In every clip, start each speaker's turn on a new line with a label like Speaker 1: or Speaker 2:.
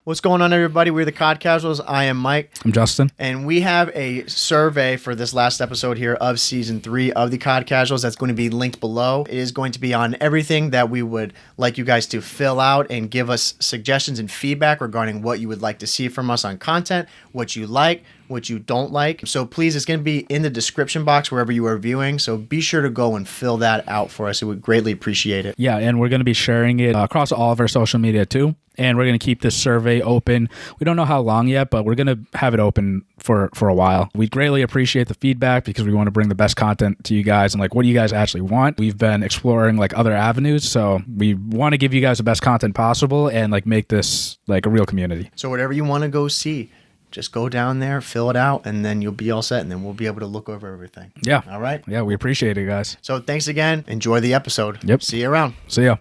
Speaker 1: What's going on, everybody? We're the COD Casuals. I am Mike.
Speaker 2: I'm Justin.
Speaker 1: And we have a survey for this last episode here of Season 3 of the COD Casuals that's going to be linked below. It is going to be on everything that we would like you guys to fill out and give us suggestions and feedback regarding what you would like to see from us on content, what you like, what you don't like. So please, it's going to be in the description box wherever you are viewing. So be sure to go and fill that out for us. It would greatly appreciate it.
Speaker 2: Yeah, and we're going to be sharing it across all of our social media too. And we're going to keep this survey open. We don't know how long yet, but we're going to have it open for a while. We greatly appreciate the feedback because we want to bring the best content to you guys and like what do you guys actually want. We've been exploring like other avenues, so we want to give you guys the best content possible and like make this like a real community.
Speaker 1: So whatever you want to go see, just go down there, fill it out, and then you'll be all set, and then we'll be able to look over everything.
Speaker 2: Yeah.
Speaker 1: All right?
Speaker 2: Yeah, we appreciate it, guys.
Speaker 1: So thanks again. Enjoy the episode.
Speaker 2: Yep.
Speaker 1: See you around.
Speaker 2: See ya.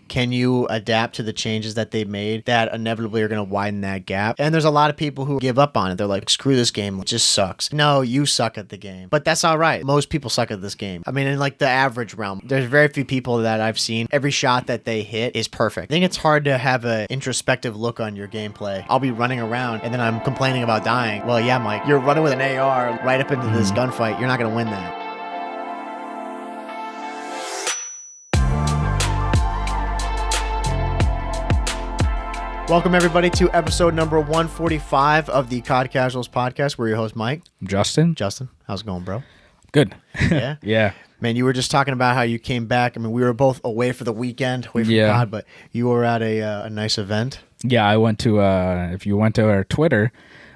Speaker 1: Can you adapt to the changes that they've made that inevitably are going to widen that gap? And there's a lot of people who give up on it. They're like, screw this game. It just sucks. No, you suck at the game. But that's all right. Most people suck at this game. I mean, in like the average realm, there's very few people that I've seen. Every shot that they hit is perfect. I think it's hard to have an introspective look on your gameplay. I'll be running around and then I'm complaining about dying. Well, yeah, Mike, you're running with an AR right up into this gunfight. You're not going to win that. Welcome, everybody, to episode number 145 of the COD Casuals podcast. We're your host, Mike.
Speaker 2: I'm Justin.
Speaker 1: Justin, how's it going, bro?
Speaker 2: Good.
Speaker 1: Yeah?
Speaker 2: Yeah.
Speaker 1: Man, you were just talking about how you came back. I mean, we were both away for the weekend, away from COD, but you were at a nice event.
Speaker 2: Yeah, I went to, if you went to our Twitter,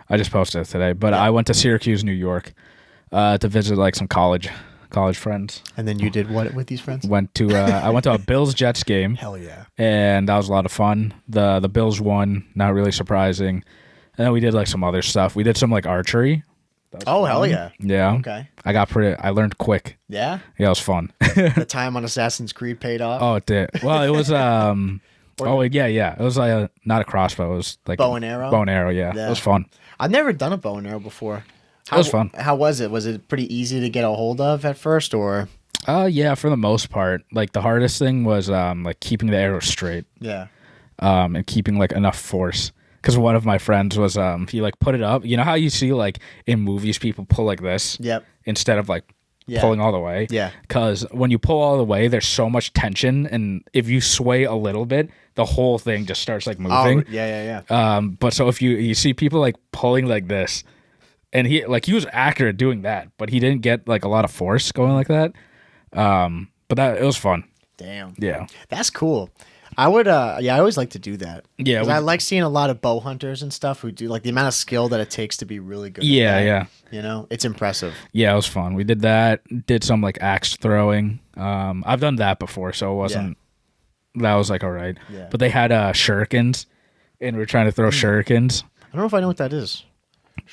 Speaker 2: I just posted it today, but I went to Syracuse, New York to visit like some college friends.
Speaker 1: And then you did what with these friends?
Speaker 2: I went to a Bills-Jets game.
Speaker 1: Hell yeah.
Speaker 2: And that was a lot of fun. The Bills won, not really surprising. And then we did like some other stuff. We did some like archery.
Speaker 1: Oh, hell yeah.
Speaker 2: Yeah.
Speaker 1: Okay.
Speaker 2: I learned quick.
Speaker 1: Yeah?
Speaker 2: Yeah, it was fun.
Speaker 1: The time on Assassin's Creed paid off?
Speaker 2: Oh, it did. Well, it was yeah. It was like not a crossbow. It was like
Speaker 1: bow and arrow?
Speaker 2: Bow and arrow, yeah. It was fun.
Speaker 1: I've never done a bow and arrow before.
Speaker 2: It was fun.
Speaker 1: How was it? Was it pretty easy to get a hold of at first, or?
Speaker 2: Yeah, for the most part. Like the hardest thing was like keeping the arrow straight.
Speaker 1: Yeah.
Speaker 2: And keeping like enough force. Because one of my friends was he like put it up. You know how you see like in movies people pull like this?
Speaker 1: Yep.
Speaker 2: Instead of like pulling all the way.
Speaker 1: Yeah.
Speaker 2: Because when you pull all the way, there's so much tension, and if you sway a little bit, the whole thing just starts like moving.
Speaker 1: Oh, yeah.
Speaker 2: But so if you see people like pulling like this, and he was accurate doing that, but he didn't get like a lot of force going like that. But it was fun.
Speaker 1: Damn.
Speaker 2: Yeah.
Speaker 1: That's cool. I would I always like to do that.
Speaker 2: Yeah.
Speaker 1: Because I like seeing a lot of bow hunters and stuff who do like the amount of skill that it takes to be really good.
Speaker 2: Yeah,
Speaker 1: at that,
Speaker 2: yeah.
Speaker 1: You know, it's impressive.
Speaker 2: Yeah, it was fun. We did that. Did some like axe throwing. I've done that before, so it wasn't. Yeah. That was like all right. Yeah. But they had shurikens, and we were trying to throw shurikens.
Speaker 1: I don't know if I know what that is.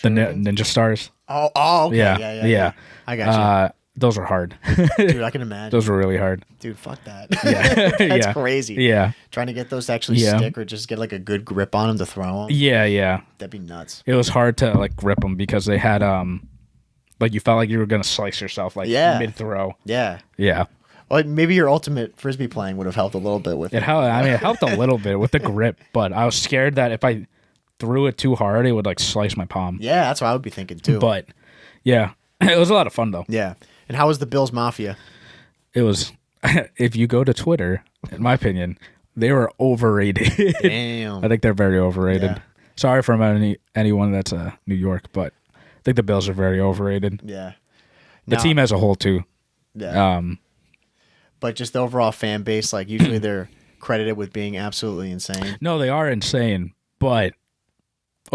Speaker 2: The ninja stars.
Speaker 1: Oh, okay. Yeah. I got you.
Speaker 2: Those were hard.
Speaker 1: Dude, I can imagine.
Speaker 2: Those were really hard.
Speaker 1: Dude, fuck that.
Speaker 2: Yeah.
Speaker 1: That's crazy.
Speaker 2: Yeah.
Speaker 1: Trying to get those to actually stick or just get like a good grip on them to throw them.
Speaker 2: Yeah.
Speaker 1: That'd be nuts.
Speaker 2: It was hard to like grip them because they had like you felt like you were gonna slice yourself like mid throw.
Speaker 1: Yeah.
Speaker 2: Yeah.
Speaker 1: Well, maybe your ultimate frisbee playing would have helped a little bit with it.
Speaker 2: It helped a little bit with the grip, but I was scared that if I threw it too hard, it would like slice my palm.
Speaker 1: Yeah, that's what I would be thinking too.
Speaker 2: But yeah, it was a lot of fun though.
Speaker 1: Yeah. And how was the Bills Mafia?
Speaker 2: It was, if you go to Twitter, in my opinion, they were overrated.
Speaker 1: Damn.
Speaker 2: I think they're very overrated.
Speaker 1: Yeah.
Speaker 2: Sorry for anyone that's New York, but I think the Bills are very overrated.
Speaker 1: Yeah.
Speaker 2: The team as a whole too.
Speaker 1: Yeah. But just the overall fan base, like usually they're credited with being absolutely insane.
Speaker 2: No, they are insane, but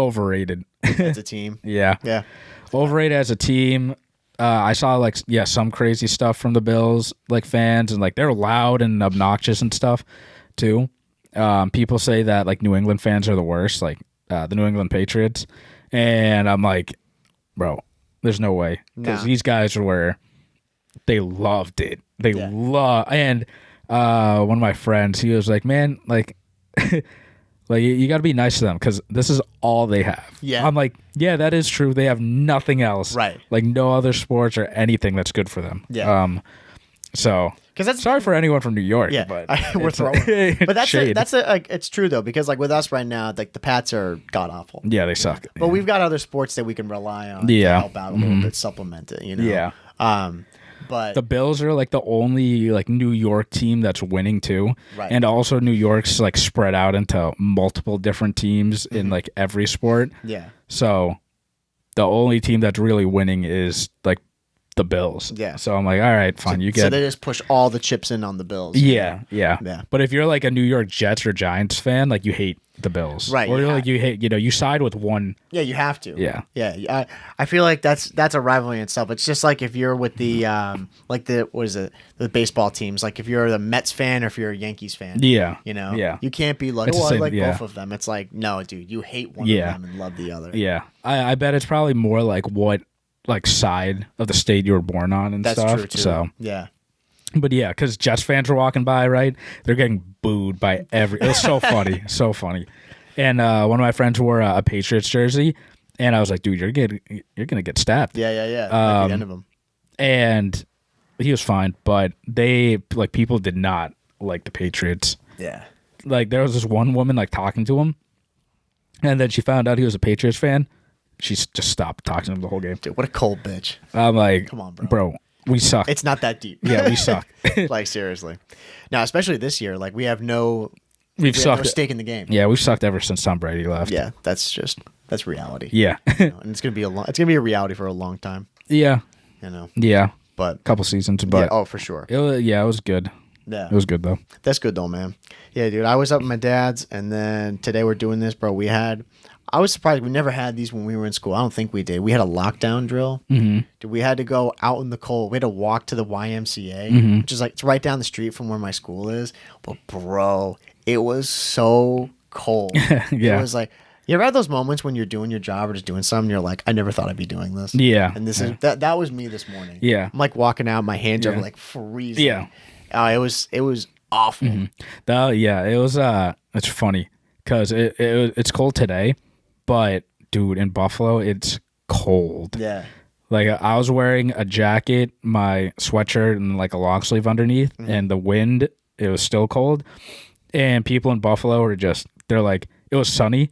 Speaker 2: overrated.
Speaker 1: As a team.
Speaker 2: Yeah.
Speaker 1: Yeah.
Speaker 2: Overrated as a team. I saw like some crazy stuff from the Bills like fans, and like they're loud and obnoxious and stuff too. People say that like New England fans are the worst, like the New England Patriots, and I'm like, bro, there's no way, because these guys they loved it. They love, and one of my friends, he was like, man, like. Like, you got to be nice to them because this is all they have.
Speaker 1: Yeah.
Speaker 2: I'm like, yeah, that is true. They have nothing else.
Speaker 1: Right.
Speaker 2: Like, no other sports or anything that's good for them.
Speaker 1: Yeah.
Speaker 2: So.
Speaker 1: Because that's
Speaker 2: Sorry for anyone from New York.
Speaker 1: yeah,
Speaker 2: but
Speaker 1: we're throwing. But
Speaker 2: shade.
Speaker 1: It's true though, because like with us right now, like the Pats are god awful.
Speaker 2: Yeah, they suck.
Speaker 1: But we've got other sports that we can rely on to help out a little bit, supplement it. You know.
Speaker 2: Yeah.
Speaker 1: But
Speaker 2: The Bills are like the only like New York team that's winning too,
Speaker 1: Right.
Speaker 2: and also New York's like spread out into multiple different teams in like every sport.
Speaker 1: yeah.
Speaker 2: So the only team that's really winning is like the Bills.
Speaker 1: Yeah.
Speaker 2: So I'm like, all right, fine. You
Speaker 1: So
Speaker 2: get
Speaker 1: they just push all the chips in on the Bills.
Speaker 2: yeah.
Speaker 1: Yeah.
Speaker 2: But if you're like a New York Jets or Giants fan, like you hate the Bills,
Speaker 1: Right,
Speaker 2: Or
Speaker 1: you
Speaker 2: like you hate, you side with one.
Speaker 1: Yeah, you have to.
Speaker 2: Yeah.
Speaker 1: Yeah. I feel like that's a rivalry in itself. It's just like if you're with the like the what is it, the baseball teams. Like if you're the Mets fan or if you're a Yankees fan.
Speaker 2: Yeah.
Speaker 1: You know.
Speaker 2: Yeah.
Speaker 1: You can't be like,
Speaker 2: It's the
Speaker 1: I
Speaker 2: same-
Speaker 1: like
Speaker 2: yeah.
Speaker 1: both of them. It's like, no, dude, you hate one
Speaker 2: Yeah.
Speaker 1: of them and love the other.
Speaker 2: Yeah. I bet it's probably more like what like side of the state you were born on and
Speaker 1: That's
Speaker 2: stuff.
Speaker 1: true too.
Speaker 2: So,
Speaker 1: Yeah.
Speaker 2: but yeah, because Jets fans were walking by, right? They're getting booed by every. It was so funny, so funny. And one of my friends wore a Patriots jersey, and I was like, "Dude, you're gonna get stabbed."
Speaker 1: Yeah. At the end of them.
Speaker 2: And he was fine, but people did not like the Patriots.
Speaker 1: Yeah.
Speaker 2: Like there was this one woman like talking to him, and then she found out he was a Patriots fan. She just stopped talking to him the whole game.
Speaker 1: Dude, what a cold bitch.
Speaker 2: I'm like,
Speaker 1: Come on, bro.
Speaker 2: We suck.
Speaker 1: It's not that deep.
Speaker 2: Yeah, we suck.
Speaker 1: Like seriously. Now, especially this year, like we have no
Speaker 2: We've
Speaker 1: no
Speaker 2: sucked.
Speaker 1: stake in the game.
Speaker 2: Yeah, we've sucked ever since Tom Brady left.
Speaker 1: Yeah, that's reality.
Speaker 2: Yeah.
Speaker 1: You know, and it's gonna be a reality for a long time.
Speaker 2: Yeah.
Speaker 1: You know,
Speaker 2: Yeah.
Speaker 1: but
Speaker 2: Couple seasons, but
Speaker 1: for sure.
Speaker 2: it was good.
Speaker 1: Yeah,
Speaker 2: It was good though.
Speaker 1: that's good though, man. Yeah, dude. I was up at my dad's, and then today we're doing this, bro. I was surprised we never had these when we were in school. I don't think we did. We had a lockdown drill.
Speaker 2: Mm-hmm.
Speaker 1: Dude, we had to go out in the cold. We had to walk to the YMCA, which is like it's right down the street from where my school is. But bro, it was so cold.
Speaker 2: Yeah.
Speaker 1: It was like, you ever had those moments when you're doing your job or just doing something, you're like, I never thought I'd be doing this.
Speaker 2: Yeah.
Speaker 1: And this is that was me this morning.
Speaker 2: Yeah.
Speaker 1: I'm like walking out, my hands are
Speaker 2: Yeah.
Speaker 1: like freezing.
Speaker 2: Yeah.
Speaker 1: It was awful.
Speaker 2: It was it's funny because it's cold today, but dude, in Buffalo it's cold.
Speaker 1: Yeah.
Speaker 2: Like I was wearing a jacket, my sweatshirt, and like a long sleeve underneath, and the wind, it was still cold. And people in Buffalo were they're like, it was sunny.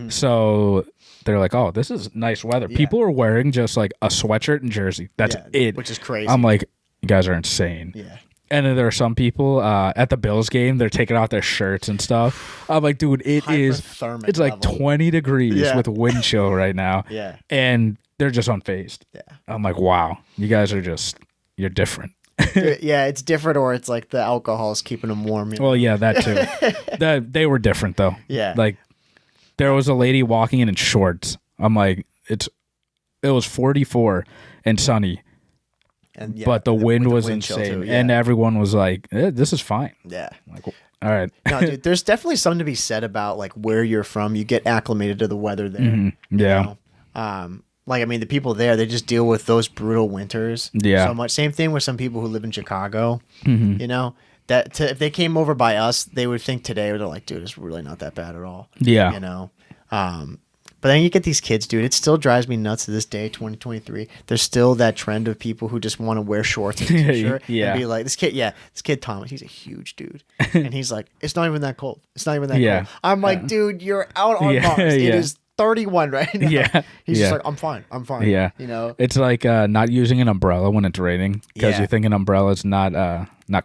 Speaker 2: So they're like, oh, this is nice weather.
Speaker 1: Yeah.
Speaker 2: People were wearing just like a sweatshirt and jersey. That's
Speaker 1: Yeah,
Speaker 2: it.
Speaker 1: which is crazy.
Speaker 2: I'm like, you guys are insane.
Speaker 1: Yeah.
Speaker 2: And then there are some people at the Bills game, they're taking off their shirts and stuff. I'm like, dude, it's
Speaker 1: Hyperthermic
Speaker 2: like
Speaker 1: level.
Speaker 2: 20 degrees
Speaker 1: Yeah.
Speaker 2: with wind chill right now.
Speaker 1: Yeah.
Speaker 2: And they're just unfazed.
Speaker 1: Yeah.
Speaker 2: I'm like, wow, you guys are you're different.
Speaker 1: Yeah, it's different, or it's like the alcohol is keeping them warm. You know?
Speaker 2: Well, yeah, that too. They were different though.
Speaker 1: Yeah.
Speaker 2: Like there was a lady walking in shorts. I'm like, it was 44 and sunny,
Speaker 1: and yeah,
Speaker 2: but the wind
Speaker 1: with
Speaker 2: was
Speaker 1: wind chill
Speaker 2: insane,
Speaker 1: too, yeah.
Speaker 2: and everyone was like, this is fine.
Speaker 1: Yeah.
Speaker 2: I'm like, all right.
Speaker 1: No, dude, there's definitely something to be said about like where you're from. You get acclimated to the weather there. you
Speaker 2: Yeah.
Speaker 1: know? Like I mean, the people there, they just deal with those brutal winters.
Speaker 2: Yeah.
Speaker 1: So much. Same thing with some people who live in Chicago. You know that if they came over by us, they would think today they're like, dude, it's really not that bad at all.
Speaker 2: Yeah.
Speaker 1: You know. But then you get these kids, dude. It still drives me nuts to this day, 2023. There's still that trend of people who just want to wear shorts and a t-shirt
Speaker 2: Yeah.
Speaker 1: and be like, this kid Thomas, he's a huge dude. And he's like, it's not even that cold. It's not even that
Speaker 2: Yeah.
Speaker 1: cold. I'm like, dude, you're out on
Speaker 2: Yeah,
Speaker 1: Mars. It
Speaker 2: yeah.
Speaker 1: is 31 right now.
Speaker 2: Yeah.
Speaker 1: He's
Speaker 2: Yeah.
Speaker 1: just like, I'm fine. I'm fine.
Speaker 2: Yeah.
Speaker 1: You know?
Speaker 2: It's like not using an umbrella when it's raining because
Speaker 1: Yeah.
Speaker 2: you think an umbrella is not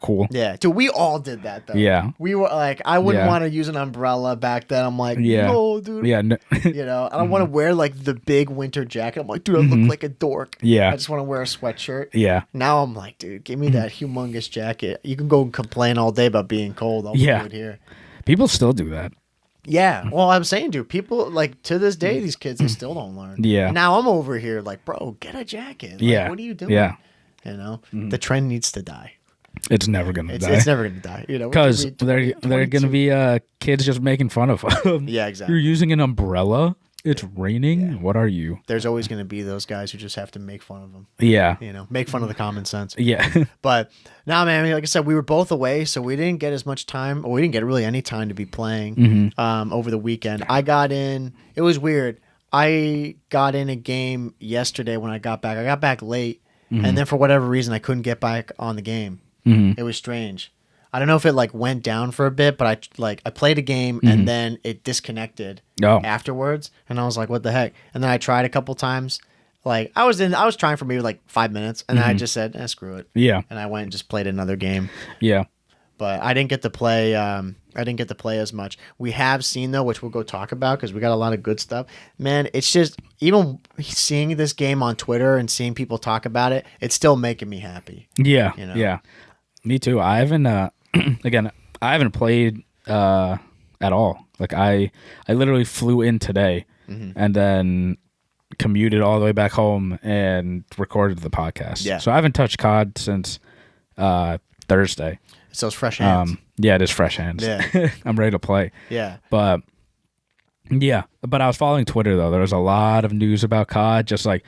Speaker 2: cool.
Speaker 1: Yeah. Dude, we all did that though.
Speaker 2: Yeah.
Speaker 1: We were like, I wouldn't
Speaker 2: Yeah.
Speaker 1: want to use an umbrella back then. I'm like,
Speaker 2: Yeah.
Speaker 1: no, dude.
Speaker 2: Yeah. No,
Speaker 1: You know, I don't want to wear like the big winter jacket. I'm like, dude, I look like a dork.
Speaker 2: Yeah.
Speaker 1: I just want to wear a sweatshirt.
Speaker 2: yeah.
Speaker 1: Now I'm like, dude, give me that humongous jacket. You can go and complain all day about being cold. I'll
Speaker 2: Yeah.
Speaker 1: do it here.
Speaker 2: People still do that.
Speaker 1: Yeah. Well, I'm saying, dude, people like to this day, these kids, they still don't learn.
Speaker 2: Yeah.
Speaker 1: And now I'm over here like, bro, get a jacket. Like,
Speaker 2: Yeah.
Speaker 1: What are you doing?
Speaker 2: Yeah.
Speaker 1: You know, the trend needs to die.
Speaker 2: It's never gonna die.
Speaker 1: It's never going to die. You know,
Speaker 2: Because
Speaker 1: we're gonna be
Speaker 2: they're gonna
Speaker 1: 22.
Speaker 2: be kids just making fun of them.
Speaker 1: Yeah, exactly.
Speaker 2: You're using an umbrella. It's raining. What are you?
Speaker 1: There's always going to be those guys who just have to make fun of them.
Speaker 2: Yeah.
Speaker 1: You know, make fun of the common sense.
Speaker 2: Yeah.
Speaker 1: But nah, man, I mean, like I said, we were both away, so we didn't get as much time, or we didn't get really any time to be playing over the weekend. I got in. It was weird. I got in a game yesterday when I got back. I got back late, and then for whatever reason, I couldn't get back on the game. It was strange. I don't know if it like went down for a bit, but I played a game and then it disconnected afterwards, and I was like, what the heck? And then I tried a couple times. Like I was trying for maybe like 5 minutes, and then I just said, screw it.
Speaker 2: Yeah.
Speaker 1: And I went and just played another game.
Speaker 2: Yeah.
Speaker 1: But I didn't get to play. I didn't get to play as much. We have seen though, which we'll go talk about because we got a lot of good stuff. Man, it's just even seeing this game on Twitter and seeing people talk about it, it's still making me happy.
Speaker 2: Yeah.
Speaker 1: You know?
Speaker 2: Yeah. Me too. I haven't. Again, I haven't played at all. Like I literally flew in today and then commuted all the way back home and recorded the podcast.
Speaker 1: Yeah.
Speaker 2: So I haven't touched COD since Thursday.
Speaker 1: So it's fresh hands.
Speaker 2: Yeah, it is fresh hands.
Speaker 1: Yeah.
Speaker 2: I'm ready to play.
Speaker 1: Yeah.
Speaker 2: But yeah, but I was following Twitter though. There was a lot of news about COD, just like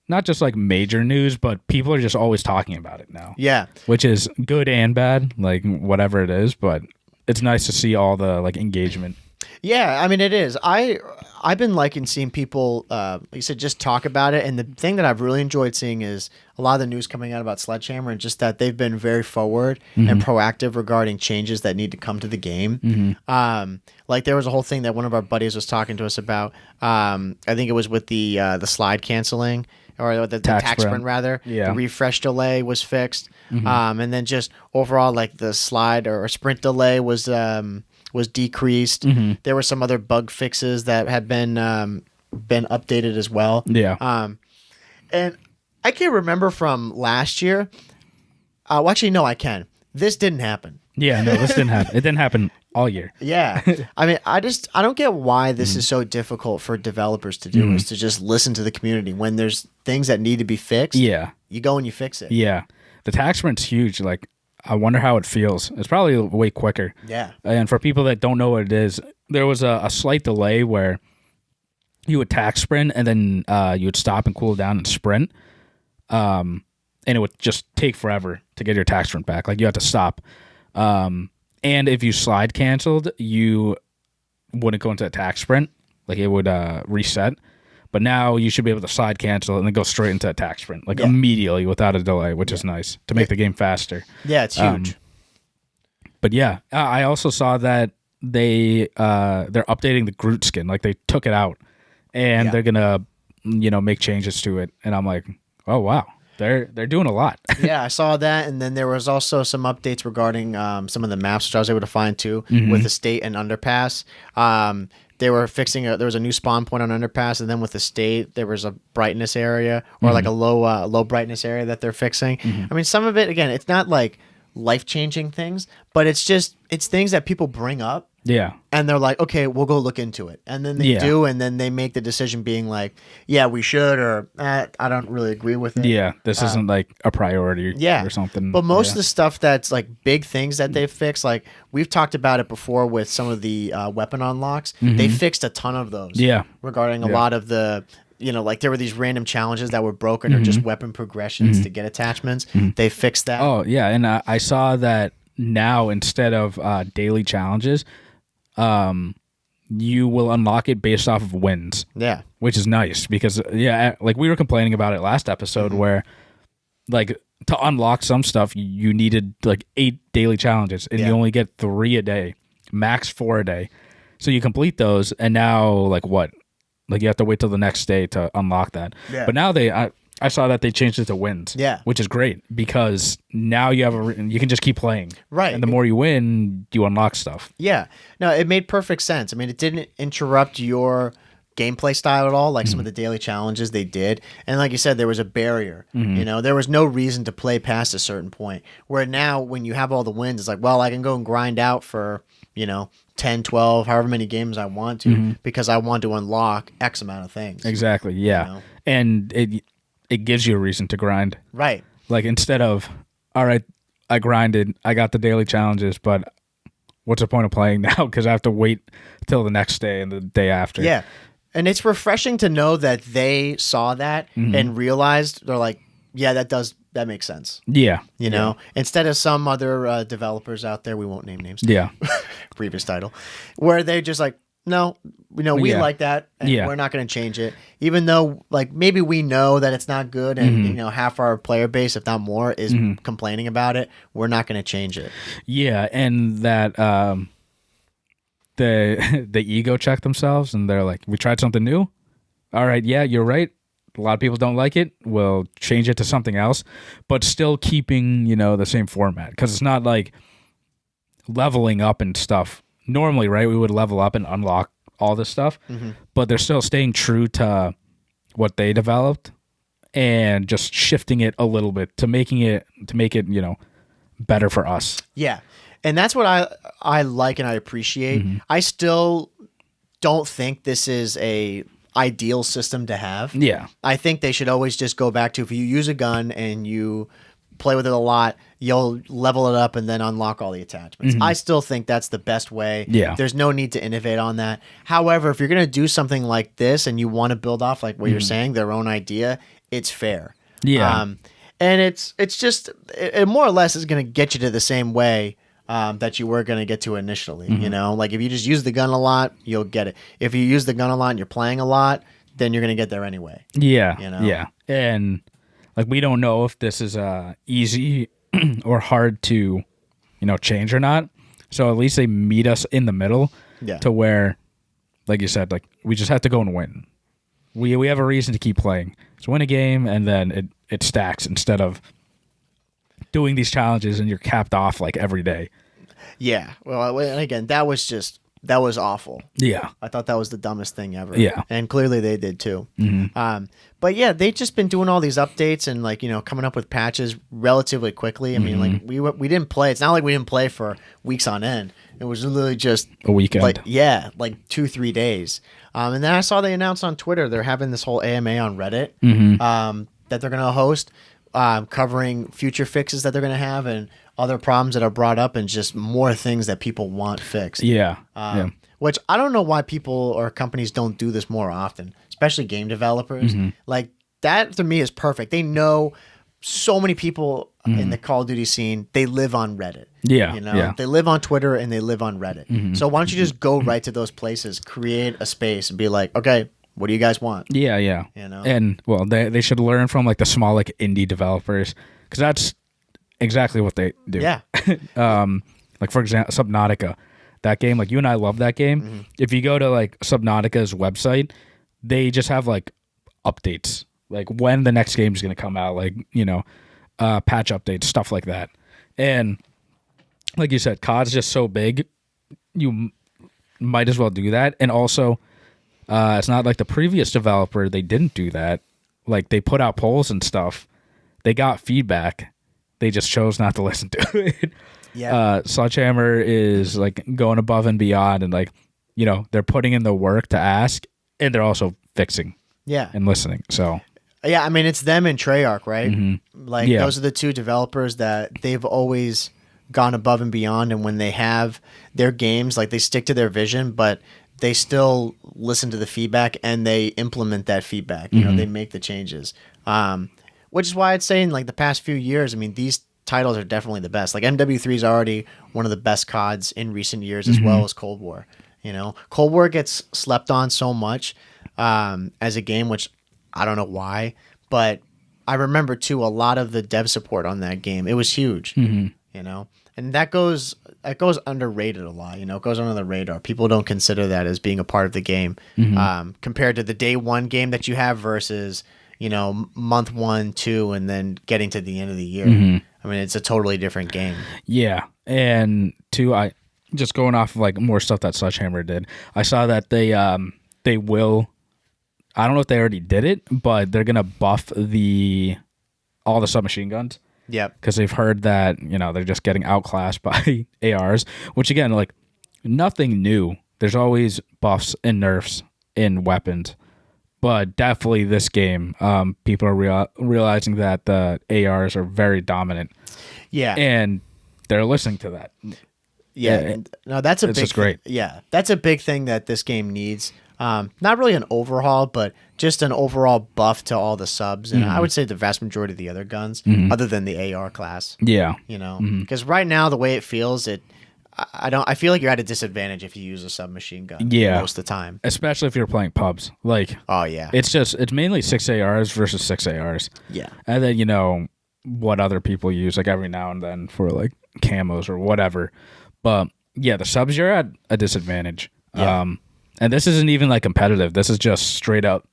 Speaker 2: not just like major news, but people are just always talking about it now.
Speaker 1: Yeah.
Speaker 2: Which is good and bad, like whatever it is, but it's nice to see all the like engagement.
Speaker 1: Yeah, I mean it is. I've been liking seeing people, like you said, just talk about it. And the thing that I've really enjoyed seeing is a lot of the news coming out about Sledgehammer and just that they've been very forward and proactive regarding changes that need to come to the game. Like there was a whole thing that one of our buddies was talking to us about. I think it was with the slide canceling. Or the tax sprint rather. Yeah. The refresh delay was fixed. And then just overall, like the slide or sprint delay was decreased. There were some other bug fixes that had been updated as well.
Speaker 2: Yeah.
Speaker 1: And I can't remember from last year. Well, actually, no, I can. This didn't happen.
Speaker 2: Yeah, no, this didn't happen. It didn't happen all year.
Speaker 1: Yeah. I mean, I don't get why this is so difficult for developers to do is to just listen to the community when there's things that need to be fixed.
Speaker 2: Yeah.
Speaker 1: You go and you fix it.
Speaker 2: Yeah. The tax sprint's huge. Like, I wonder how it feels. It's probably way quicker.
Speaker 1: Yeah.
Speaker 2: And for people that don't know what it is, there was a slight delay where you would tax sprint and then you would stop and cool down and sprint. And it would just take forever to get your tax sprint back. Like, you have to stop. And if you slide canceled, you wouldn't go into a tax sprint. Like, it would reset. But now you should be able to slide cancel and then go straight into a tax sprint, like immediately without a delay, which is nice to make the game faster.
Speaker 1: Yeah, it's huge.
Speaker 2: But yeah, I also saw that they're updating the Groot skin. Like, they took it out and they're gonna make changes to it. And I'm like, oh wow. They're doing a lot. Yeah,
Speaker 1: I saw that, and then there was also some updates regarding some of the maps, which I was able to find too, with the state and underpass. They were fixing there was a new spawn point on underpass, and then with the state, there was a brightness area or like a low brightness area that they're fixing. I mean, some of it, again, it's not like life-changing things, but it's things that people bring up.
Speaker 2: Yeah.
Speaker 1: And they're like, okay, we'll go look into it. And then they do, and then they make the decision being like, yeah, we should, or I don't really agree with it.
Speaker 2: Yeah, this isn't like a priority or something.
Speaker 1: But most of the stuff that's like big things that they've fixed, like we've talked about it before with some of the weapon unlocks, they fixed a ton of those.
Speaker 2: Yeah.
Speaker 1: Regarding a lot of the, like there were these random challenges that were broken or just weapon progressions to get attachments. They fixed that.
Speaker 2: Oh, yeah. And I saw that now instead of daily challenges, you will unlock it based off of wins.
Speaker 1: Yeah.
Speaker 2: Which is nice because, like we were complaining about it last episode where, like, to unlock some stuff, you needed like 8 daily challenges and you only get 3 a day, max 4 a day. So you complete those and now, like, what? Like, you have to wait till the next day to unlock that. Yeah. But now I saw that they changed it to wins.
Speaker 1: Yeah.
Speaker 2: Which is great because now you you can just keep playing.
Speaker 1: Right.
Speaker 2: And the more you win, you unlock stuff.
Speaker 1: Yeah. No, it made perfect sense. I mean, it didn't interrupt your gameplay style at all, like some of the daily challenges they did. And like you said, there was a barrier. There was no reason to play past a certain point. Where now, when you have all the wins, it's like, well, I can go and grind out for, 10, 12, however many games I want to because I want to unlock X amount of things.
Speaker 2: Exactly, yeah. And it gives you a reason to grind.
Speaker 1: Right.
Speaker 2: Like, instead of, all right, I grinded, I got the daily challenges, but what's the point of playing now? Because I have to wait till the next day and the day after.
Speaker 1: Yeah. And it's refreshing to know that they saw that and realized, they're like, yeah, that makes sense.
Speaker 2: Yeah.
Speaker 1: Instead of some other developers out there, we won't name names.
Speaker 2: Yeah.
Speaker 1: Previous title, where they're just like, no, we
Speaker 2: Yeah.
Speaker 1: like that, and
Speaker 2: Yeah.
Speaker 1: we're not going to change it. Even though, like, maybe we know that it's not good, and half our player base, if not more, is complaining about it. We're not going to change it.
Speaker 2: Yeah, and that the ego check themselves, and they're like, "We tried something new. All right, yeah, you're right. A lot of people don't like it. We'll change it to something else, but still keeping the same format, because it's not like leveling up and stuff. Normally, right, we would level up and unlock all this stuff, but they're still staying true to what they developed and just shifting it a little bit to make it better for us.
Speaker 1: Yeah, and that's what I like and I appreciate. I still don't think this is a ideal system to have.
Speaker 2: Yeah.
Speaker 1: I think they should always just go back to, if you use a gun and you play with it a lot, you'll level it up and then unlock all the attachments. I still think that's the best way.
Speaker 2: Yeah.
Speaker 1: There's no need to innovate on that. However, if you're going to do something like this and you want to build off, like what you're saying, their own idea, it's fair.
Speaker 2: Yeah.
Speaker 1: And it's just, it more or less is going to get you to the same way that you were going to get to initially. Like if you just use the gun a lot, you'll get it. If you use the gun a lot and you're playing a lot, then you're going to get there anyway.
Speaker 2: Yeah. Yeah. And like, we don't know if this is easy or hard to, change or not. So at least they meet us in the middle to where, like you said, like, we just have to go and win. We have a reason to keep playing. So win a game, and then it stacks instead of doing these challenges and you're capped off like every day.
Speaker 1: Yeah. Well, and again, that was awful.
Speaker 2: Yeah.
Speaker 1: I thought that was the dumbest thing ever.
Speaker 2: Yeah.
Speaker 1: And clearly they did too. But yeah, they've just been doing all these updates and like, coming up with patches relatively quickly. I mean, like we didn't play. It's not like we didn't play for weeks on end. It was literally just
Speaker 2: a weekend.
Speaker 1: like 2-3 days. And then I saw they announced on Twitter they're having this whole AMA on Reddit that they're going to host, covering future fixes that they're going to have and other problems that are brought up and just more things that people want fixed.
Speaker 2: Yeah.
Speaker 1: Which I don't know why people or companies don't do this more often, especially game developers. Like, that to me is perfect. They know so many people in the Call of Duty scene, they live on Reddit.
Speaker 2: Yeah.
Speaker 1: They live on Twitter and they live on Reddit. So why don't you just go right to those places, create a space and be like, okay, what do you guys want?
Speaker 2: Yeah. And well, they should learn from like the small, like, indie developers, because that's exactly what they do.
Speaker 1: Yeah.
Speaker 2: Like, for example, Subnautica, that game, like, you and I love that game. If you go to like Subnautica's website, they just have like updates, like when the next game is going to come out, like, patch updates, stuff like that. And like you said, COD's just so big, you might as well do that. And also, it's not like the previous developer, they didn't do that. Like, they put out polls and stuff. They got feedback. They just chose not to listen to it.
Speaker 1: Yeah.
Speaker 2: Sledgehammer is like going above and beyond, and like, they're putting in the work to ask, and they're also fixing and listening. So
Speaker 1: yeah, I mean, it's them and Treyarch, right? Like,
Speaker 2: Yeah.
Speaker 1: those are the two developers that they've always gone above and beyond. And when they have their games, like, they stick to their vision, but they still listen to the feedback and they implement that feedback. They make the changes. Which is why I'd say in like the past few years, I mean, these titles are definitely the best. Like, MW3 is already one of the best CODs in recent years, as well as Cold War. Cold War gets slept on so much as a game, which I don't know why, but I remember too a lot of the dev support on that game. It was huge, and that goes underrated a lot. It goes under the radar. People don't consider that as being a part of the game, compared to the day one game that you have versus month 1, 2, and then getting to the end of the year. I mean, it's a totally different game.
Speaker 2: Yeah. And two, I just going off of like more stuff that Sledgehammer did, I saw that they will, I don't know if they already did it, but they're gonna buff all the submachine guns.
Speaker 1: Yep.
Speaker 2: Because they've heard that they're just getting outclassed by ARs, which again, like, nothing new. There's always buffs and nerfs in weapons. But definitely this game, people are realizing that the ARs are very dominant.
Speaker 1: Yeah.
Speaker 2: And they're listening to that.
Speaker 1: Yeah. No, that's a big
Speaker 2: just great.
Speaker 1: Yeah. That's a big thing that this game needs. Not really an overhaul, but just an overall buff to all the subs. And I would say the vast majority of the other guns, other than the AR class.
Speaker 2: Yeah.
Speaker 1: Because right now, the way it feels, I feel like you're at a disadvantage if you use a submachine gun.
Speaker 2: Yeah.
Speaker 1: Most of the time.
Speaker 2: Especially if you're playing pubs. Like,
Speaker 1: Oh yeah.
Speaker 2: it's mainly 6 ARs versus 6 ARs.
Speaker 1: Yeah.
Speaker 2: And then, what other people use, like every now and then for like camos or whatever. But yeah, the subs, you're at a disadvantage.
Speaker 1: Yeah.
Speaker 2: And this isn't even like competitive. This is just straight up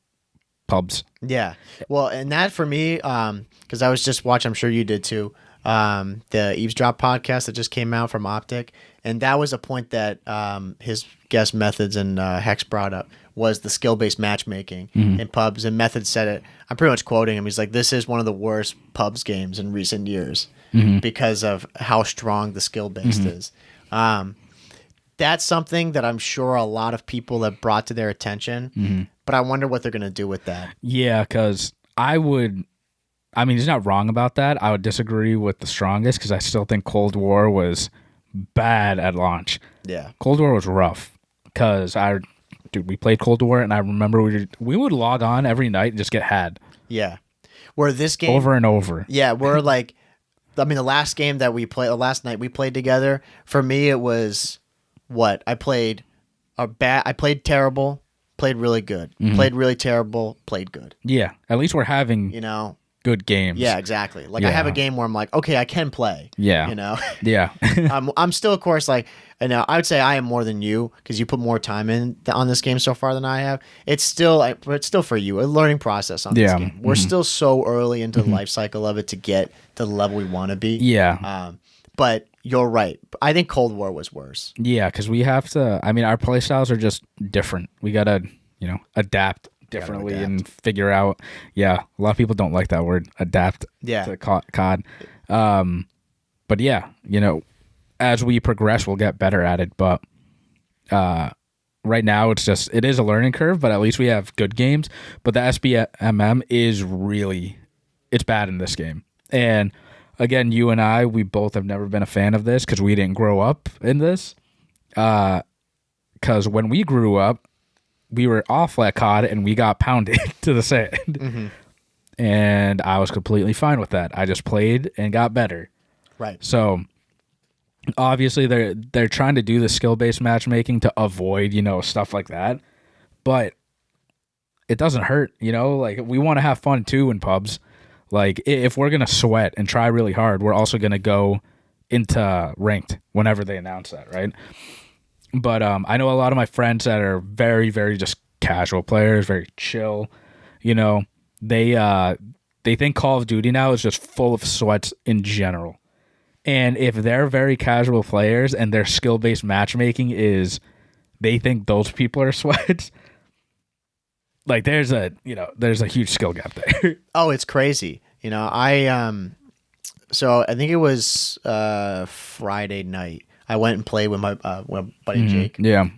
Speaker 2: pubs.
Speaker 1: Yeah. Well, and that for me, because I was just watching, I'm sure you did too, the Eavesdrop podcast that just came out from Optic. And that was a point that his guest Methods and Hex brought up, was the skill-based matchmaking in pubs. And Methods said it, I'm pretty much quoting him, he's like, this is one of the worst pubs games in recent years because of how strong the skill-based is. That's something that I'm sure a lot of people have brought to their attention, but I wonder what they're going to do with that.
Speaker 2: Yeah, because he's not wrong about that. I would disagree with the strongest because I still think Cold War was bad at launch.
Speaker 1: Yeah.
Speaker 2: Cold War was rough because we played Cold War, and I remember we would log on every night and just get had.
Speaker 1: Yeah. Where this game...
Speaker 2: Over and over.
Speaker 1: Yeah, we're like... the last game that we played... the last night we played together, for me it was... what? I played terrible, played really good. Played really terrible, played good.
Speaker 2: Yeah. At least we're having... good games.
Speaker 1: Yeah, exactly. Like I have a game where I'm like, okay, I can play.
Speaker 2: Yeah. Yeah.
Speaker 1: I'm still, of course, like, I would say I am more than you because you put more time in on this game so far than I have. It's still for you a learning process on this game. We're still so early into the life cycle of it to get to the level we want to be.
Speaker 2: Yeah.
Speaker 1: But you're right. I think Cold War was worse.
Speaker 2: Yeah, because we have to. Our play styles are just different. We gotta, adapt differently and figure out. Yeah, a lot of people don't like that word, adapt.
Speaker 1: Yeah.
Speaker 2: To COD. But yeah, as we progress, we'll get better at it. But right now, it is a learning curve. But at least we have good games. But the SBMM is it's bad in this game. And again, you and I, we both have never been a fan of this because we didn't grow up in this. Because when we grew up, we were off like COD and we got pounded to the sand. And I was completely fine with that. I just played and got better.
Speaker 1: Right.
Speaker 2: So obviously they're trying to do the skill-based matchmaking to avoid, stuff like that. But it doesn't hurt, like we want to have fun too in pubs. Like if we're going to sweat and try really hard, we're also going to go into ranked whenever they announce that, right? But I know a lot of my friends that are very, very just casual players, very chill. They think Call of Duty now is just full of sweats in general. And if they're very casual players and their skill-based matchmaking is, they think those people are sweats. Like there's a huge skill gap there.
Speaker 1: Oh, it's crazy. So I think it was Friday night. I went and played with my buddy Jake.
Speaker 2: Yeah.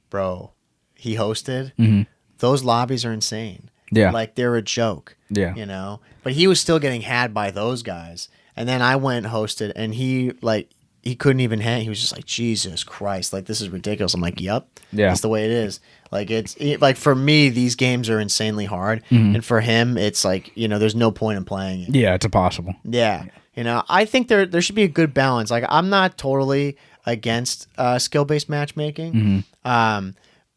Speaker 1: Bro, he hosted. Those lobbies are insane.
Speaker 2: Yeah.
Speaker 1: Like they're a joke.
Speaker 2: Yeah.
Speaker 1: But he was still getting had by those guys. And then I went and hosted and he couldn't even hang. He was just like, Jesus Christ, like this is ridiculous. I'm like, yep.
Speaker 2: Yeah.
Speaker 1: That's the way it is. Like like for me, these games are insanely hard. And for him, it's like, there's no point in playing it.
Speaker 2: Yeah, it's impossible.
Speaker 1: Yeah. I think there should be a good balance. Like I'm not totally against skill-based matchmaking.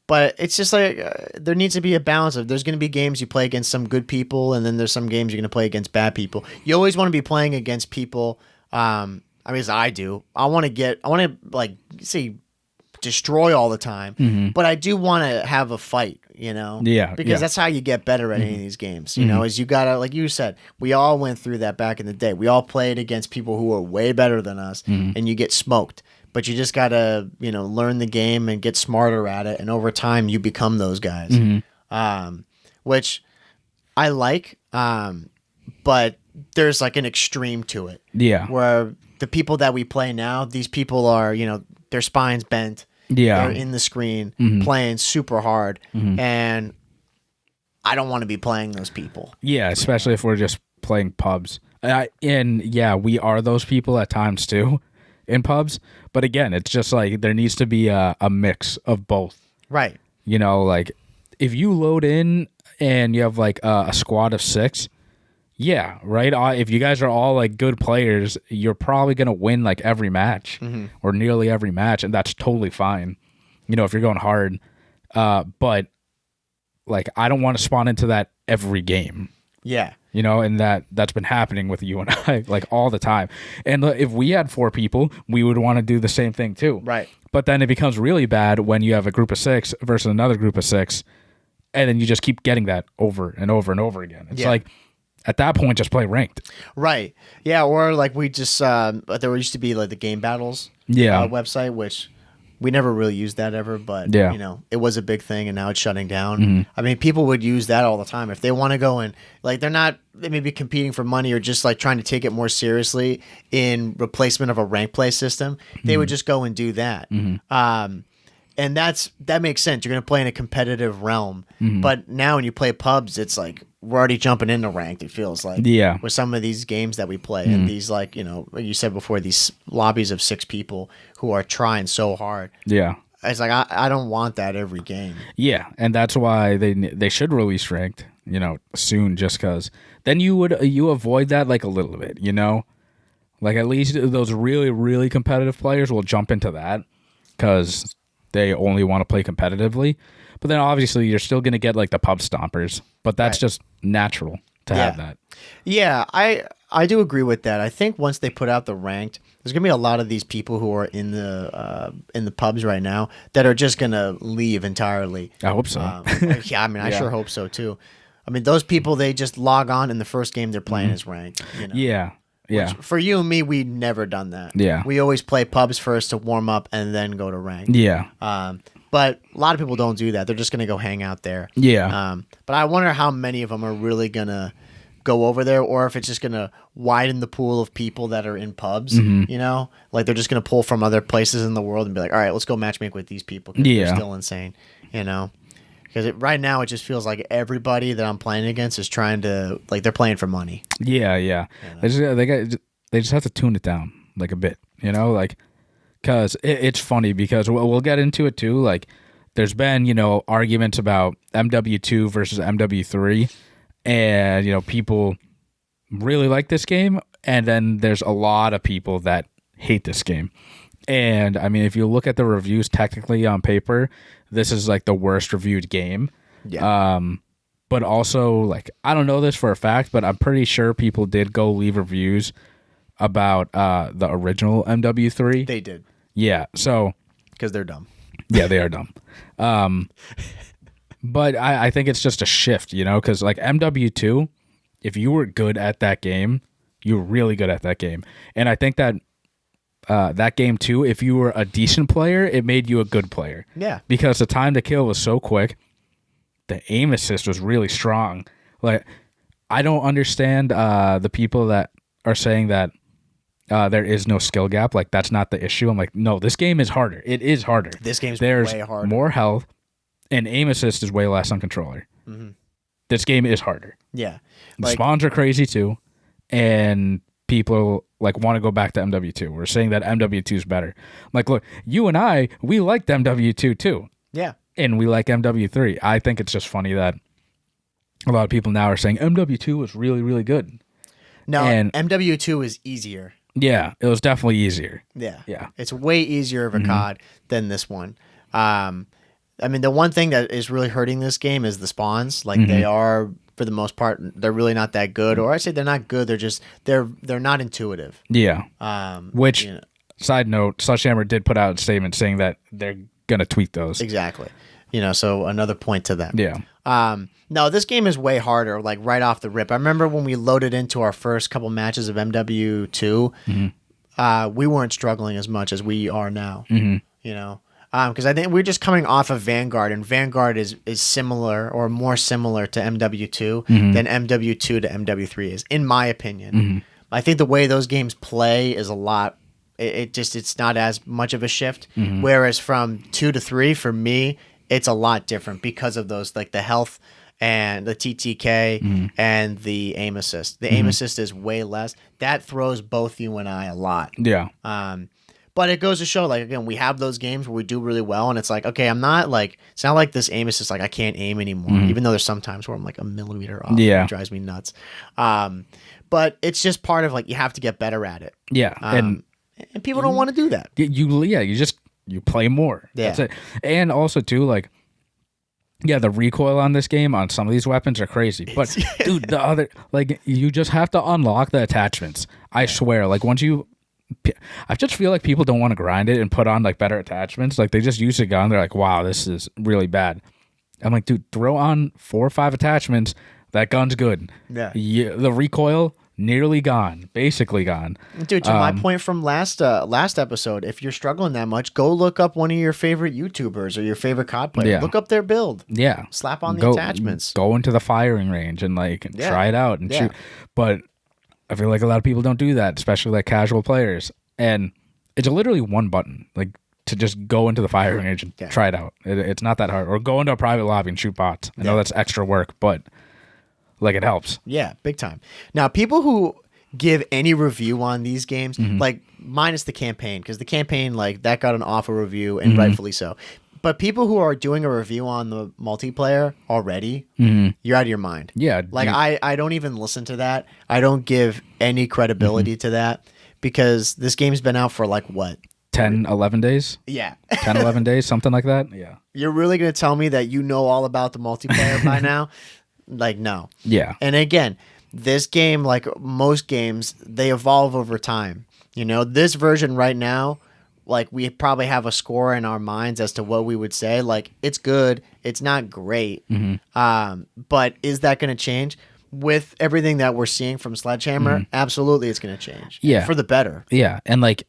Speaker 1: But it's just like there needs to be a balance of there's going to be games you play against some good people and then there's some games you're going to play against bad people. You always want to be playing against people as I do. I want to like say destroy all the time, but I do want to have a fight,
Speaker 2: Yeah.
Speaker 1: because that's how you get better at any of these games, is you gotta, like you said, we all went through that back in the day. We all played against people who were way better than us and you get smoked, but you just gotta, learn the game and get smarter at it. And over time you become those guys, which I like. But there's like an extreme to it.
Speaker 2: Yeah.
Speaker 1: Where the people that we play now, these people are, their spine's bent.
Speaker 2: Yeah.
Speaker 1: They're in the screen playing super hard. And I don't want to be playing those people.
Speaker 2: Yeah, especially if we're just playing pubs. And yeah, we are those people at times too in pubs. But again, it's just like there needs to be a mix of both.
Speaker 1: Right.
Speaker 2: Like if you load in and you have like a squad of 6, Yeah, right. If you guys are all like good players, you're probably gonna win like every match or nearly every match, and that's totally fine. You know, if you're going hard. But like, I don't want to spawn into that every game.
Speaker 1: Yeah.
Speaker 2: You know, and that's been happening with you and I like all the time. And if we had 4 people, we would want to do the same thing too.
Speaker 1: Right.
Speaker 2: But then it becomes really bad when you have a group of 6 versus another group of 6, and then you just keep getting that over and over and over again. It's like, at that point, just play ranked.
Speaker 1: Right. Yeah. Or like we just there used to be like the game battles website, which we never really used that ever, but you know, it was a big thing, and now it's shutting down. I mean, people would use that all the time if they want to go and like they may be competing for money or just like trying to take it more seriously in replacement of a rank play system. They would just go and do that. And that makes sense. You're going to play in a competitive realm, but now when you play pubs, it's like we're already jumping into ranked. It feels like with some of these games that we play and these like, you know, like you said before, these lobbies of 6 people who are trying so hard.
Speaker 2: Yeah,
Speaker 1: it's like I don't want that every game.
Speaker 2: Yeah, and that's why they should release ranked, you know, soon. Just because then you avoid that like a little bit, you know, like at least those really really competitive players will jump into that because they only want to play competitively. But then obviously you're still going to get like the pub stompers, but that's just natural to have that. Yeah,
Speaker 1: I do agree with that. I think once they put out the ranked, there's going to be a lot of these people who are in the pubs right now that are just going to leave entirely.
Speaker 2: I hope so.
Speaker 1: Yeah, I mean, I sure hope so too. I mean, those people, they just log on and the first game they're playing is ranked. You know?
Speaker 2: Yeah. Yeah.
Speaker 1: Which, for you and me, we've never done that.
Speaker 2: Yeah.
Speaker 1: We always play pubs first to warm up and then go to ranked.
Speaker 2: Yeah.
Speaker 1: But a lot of people don't do that. They're just going to go hang out there.
Speaker 2: Yeah.
Speaker 1: But I wonder how many of them are really going to go over there, or if it's just going to widen the pool of people that are in pubs, you know? Like they're just going to pull from other places in the world and be like, all right, let's go matchmake with these people because they're still insane, you know? Because right now it just feels like everybody that I'm playing against is trying to, like, they're playing for money.
Speaker 2: Yeah, yeah. You know? They just have to tune it down like a bit, you know? Like, because it's funny because we'll get into it too. Like, there's been, you know, arguments about MW2 versus MW3, and, you know, people really like this game, and then there's a lot of people that hate this game. And, I mean, if you look at the reviews technically on paper, this is, like, the worst reviewed game.
Speaker 1: Yeah.
Speaker 2: But also, like, I don't know this for a fact, but I'm pretty sure people did go leave reviews about the original MW3.
Speaker 1: They did.
Speaker 2: Yeah, so...
Speaker 1: Because they're dumb.
Speaker 2: Yeah, they are dumb. But I think it's just a shift, you know, because like MW2, if you were good at that game, you were really good at that game. And I think that that game too, if you were a decent player, it made you a good player.
Speaker 1: Yeah.
Speaker 2: Because the time to kill was so quick. The aim assist was really strong. Like, I don't understand the people that are saying that there is no skill gap. Like, that's not the issue. I'm like, no, this game is harder. It is harder.
Speaker 1: This game's
Speaker 2: There's
Speaker 1: way harder.
Speaker 2: More health, and aim assist is way less on controller. This game is harder.
Speaker 1: Yeah.
Speaker 2: The spawns are crazy too, and people like want to go back to MW2. We're saying that MW2 is better. I'm like, look, you and I, we liked MW2 too.
Speaker 1: Yeah.
Speaker 2: And we like MW3. I think it's just funny that a lot of people now are saying MW2 was really, really good.
Speaker 1: No, and MW2 is easier.
Speaker 2: Yeah, it was definitely easier.
Speaker 1: Yeah.
Speaker 2: Yeah.
Speaker 1: It's way easier of a COD than this one. I mean, the one thing that is really hurting this game is the spawns. Like, they are, for the most part, they're really not that good. Or I say they're not good. They're just, they're not intuitive.
Speaker 2: Yeah. Which,
Speaker 1: you know,
Speaker 2: side note, Sledgehammer did put out a statement saying that they're going to tweak those.
Speaker 1: Exactly. You know, so another point to that.
Speaker 2: Yeah.
Speaker 1: No, this game is way harder, like right off the rip. I remember when we loaded into our first couple matches of MW2, we weren't struggling as much as we are now. You know, because I think we're just coming off of Vanguard, and Vanguard is similar or more similar to MW2 than MW2 to MW3 is, in my opinion. I think the way those games play is a lot. It's not as much of a shift. Whereas from 2 to 3, for me, it's a lot different because of those, like the health and the TTK and the aim assist. The aim assist is way less. That throws both you and I a lot.
Speaker 2: Yeah.
Speaker 1: But it goes to show, like, again, we have those games where we do really well, and it's like, okay, I'm not like, it's not like this aim is just like I can't aim anymore, even though there's some times where I'm like a millimeter off.
Speaker 2: Yeah.
Speaker 1: It drives me nuts. But it's just part of like you have to get better at it.
Speaker 2: Yeah,
Speaker 1: and people don't want to do that.
Speaker 2: You play more.
Speaker 1: Yeah.
Speaker 2: That's it. And also too, like, yeah, the recoil on this game on some of these weapons are crazy. But dude, the other, like, you just have to unlock the attachments. I swear, like, I just feel like people don't want to grind it and put on like better attachments. Like, they just use a gun. They're like, wow, this is really bad. I'm like, dude, throw on 4 or 5 attachments. That gun's good.
Speaker 1: Yeah.
Speaker 2: The recoil, nearly gone, basically gone.
Speaker 1: Dude, to my point from last episode, if you're struggling that much, go look up one of your favorite YouTubers or your favorite COD player.
Speaker 2: Yeah.
Speaker 1: Look up their build.
Speaker 2: Yeah.
Speaker 1: Slap on the attachments.
Speaker 2: Go into the firing range and like try it out and shoot. But I feel like a lot of people don't do that, especially like casual players. And it's literally one button, like to just go into the firing range and try it out. It's not that hard. Or go into a private lobby and shoot bots. I know that's extra work, but like it helps.
Speaker 1: Yeah, big time. Now, people who give any review on these games, like minus the campaign, because the campaign, like, that got an awful review, and rightfully so. But people who are doing a review on the multiplayer already, you're out of your mind.
Speaker 2: Yeah.
Speaker 1: Like, I don't even listen to that. I don't give any credibility to that, because this game's been out for, like, what?
Speaker 2: 10, 11 days?
Speaker 1: Yeah.
Speaker 2: 10, 11 days, something like that? Yeah.
Speaker 1: You're really going to tell me that you know all about the multiplayer by now? Like, no.
Speaker 2: Yeah.
Speaker 1: And again, this game, like most games, they evolve over time. You know, this version right now, like, we probably have a score in our minds as to what we would say. Like, it's good. It's not great. But is that going to change? With everything that we're seeing from Sledgehammer, absolutely it's going to change.
Speaker 2: Yeah.
Speaker 1: For the better.
Speaker 2: Yeah. And like,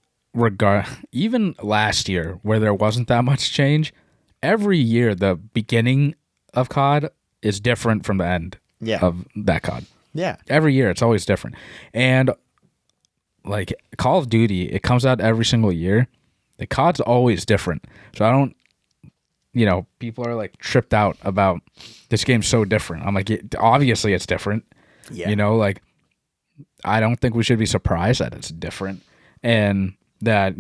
Speaker 2: even last year where there wasn't that much change, every year the beginning of COD is different from the end of that COD.
Speaker 1: Yeah.
Speaker 2: Every year it's always different. And like Call of Duty, it comes out every single year. The COD's always different. So I don't, people are like tripped out about this game's so different. I'm like, obviously it's different.
Speaker 1: Yeah.
Speaker 2: Like, I don't think we should be surprised that it's different. And that,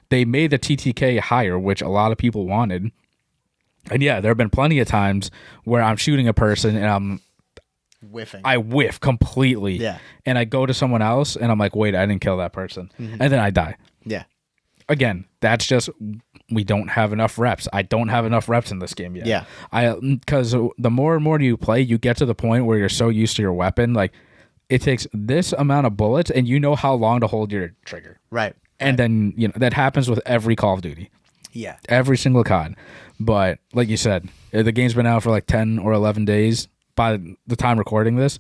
Speaker 2: they made the TTK higher, which a lot of people wanted. And yeah, there have been plenty of times where I'm shooting a person and I'm
Speaker 1: whiffing.
Speaker 2: I whiff completely.
Speaker 1: Yeah.
Speaker 2: And I go to someone else and I'm like, wait, I didn't kill that person. And then I die.
Speaker 1: Yeah.
Speaker 2: Again, that's just, we don't have enough reps. I don't have enough reps in this game yet.
Speaker 1: Yeah.
Speaker 2: Because the more and more you play, you get to the point where you're so used to your weapon. Like, it takes this amount of bullets and you know how long to hold your trigger.
Speaker 1: Right.
Speaker 2: And then, that happens with every Call of Duty.
Speaker 1: Yeah.
Speaker 2: Every single COD. But like you said, the game's been out for like 10 or 11 days. By the time recording this,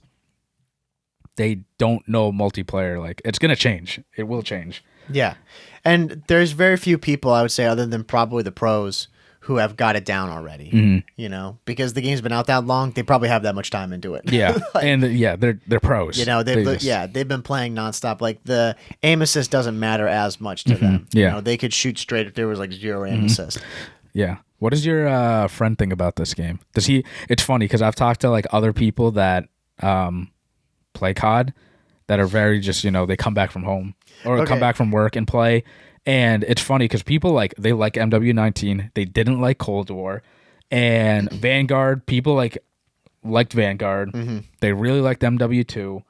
Speaker 2: they don't know multiplayer. Like, it's going to change. It will change.
Speaker 1: Yeah. And there's very few people, I would say, other than probably the pros, who have got it down already. Because the game's been out that long, they probably have that much time into it.
Speaker 2: Yeah. And they're pros.
Speaker 1: They've been playing nonstop. Like, the aim assist doesn't matter as much to them.
Speaker 2: Yeah.
Speaker 1: They could shoot straight if there was like 0 aim assist.
Speaker 2: Yeah. What does your friend think about this game? It's funny because I've talked to like other people that play COD that are very just, they come back from home or come back from work and play. And it's funny because people they like MW19. They didn't like Cold War. And Vanguard, people liked Vanguard. They really liked MW2.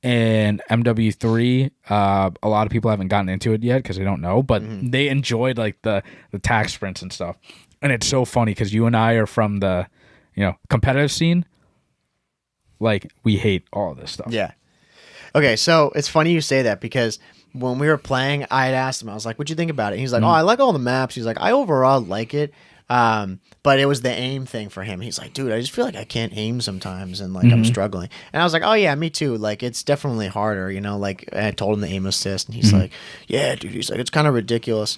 Speaker 2: And MW3, a lot of people haven't gotten into it yet because they don't know, but they enjoyed like the tac sprints and stuff. And it's so funny because you and I are from the, competitive scene. Like, we hate all of this stuff.
Speaker 1: Yeah. Okay, so it's funny you say that because when we were playing, I had asked him, I was like, what'd you think about it? He's like, oh, I like all the maps. He's like, I overall like it. But it was the aim thing for him. He's like, dude, I just feel like I can't aim sometimes and like I'm struggling. And I was like, oh yeah, me too. Like, it's definitely harder, like I told him the aim assist and he's like, yeah, dude, he's like, it's kind of ridiculous.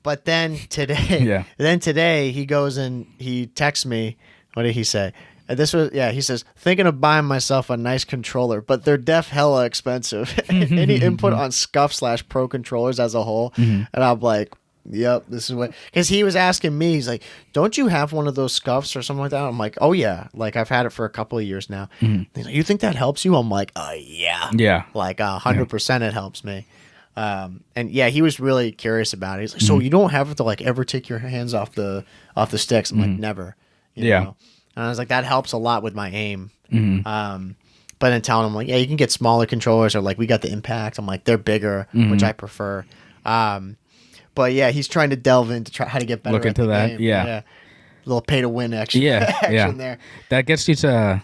Speaker 1: But then today he goes and he texts me. What did he say? He says, thinking of buying myself a nice controller, but they're hella expensive. Any input on scuff/pro controllers as a whole? And I'm like, yep, this is what, because he was asking me, he's like, don't you have one of those scuffs or something like that? I'm like, oh yeah, like I've had it for a couple of years now. He's like, you think that helps you? I'm like, yeah.
Speaker 2: Yeah.
Speaker 1: Like 100% it helps me. And yeah, he was really curious about it. He's like, so you don't have to like ever take your hands off the sticks? I'm like, never. You know? And I was like, that helps a lot with my aim. But then telling him like, yeah, you can get smaller controllers, or like we got the Impact. I'm like, they're bigger, which I prefer. But yeah, he's trying to delve into how to get better.
Speaker 2: Look into
Speaker 1: at the
Speaker 2: that.
Speaker 1: game.
Speaker 2: Yeah.
Speaker 1: A little pay to win action.
Speaker 2: action
Speaker 1: there.
Speaker 2: That gets you to.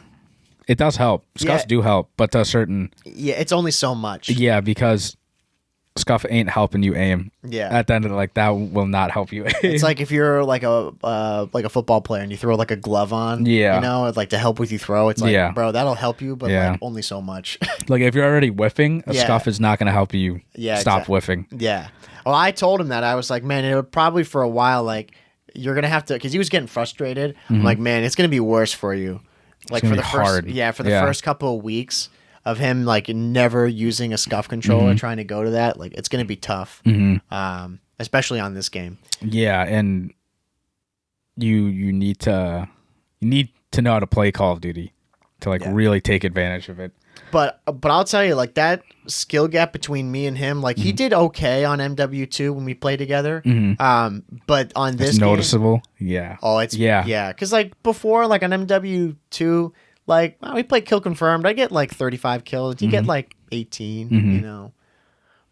Speaker 2: It does help. Scuffs do help, but to a certain.
Speaker 1: Yeah, it's only so much.
Speaker 2: Yeah, because Scuff ain't helping you aim.
Speaker 1: Yeah.
Speaker 2: At the end of the, like, that will not help you aim.
Speaker 1: It's like if you're like a football player and you throw like a glove on.
Speaker 2: Yeah.
Speaker 1: You know, like to help with you throw. It's like, bro, that'll help you, but like only so much.
Speaker 2: Like if you're already whiffing, a Scuff is not going to help you stop whiffing.
Speaker 1: Yeah. Well, I told him that. I was like, man, it would probably for a while, like, you're going to have to, because he was getting frustrated. I'm like, man, it's going to be worse for you. Like for the first couple of weeks of him, like, never using a Scuff controller, trying to go to that, like, it's going to be tough. Especially on this game.
Speaker 2: Yeah, and you need to know how to play Call of Duty to like really take advantage of it.
Speaker 1: But I'll tell you, like, that skill gap between me and him, like, he did okay on MW2 when we played together. But on this
Speaker 2: it's
Speaker 1: game,
Speaker 2: noticeable. Yeah.
Speaker 1: Oh, it's yeah. Because like before, like on MW2, like we played Kill Confirmed. I get like 35 kills. You get like 18. You know.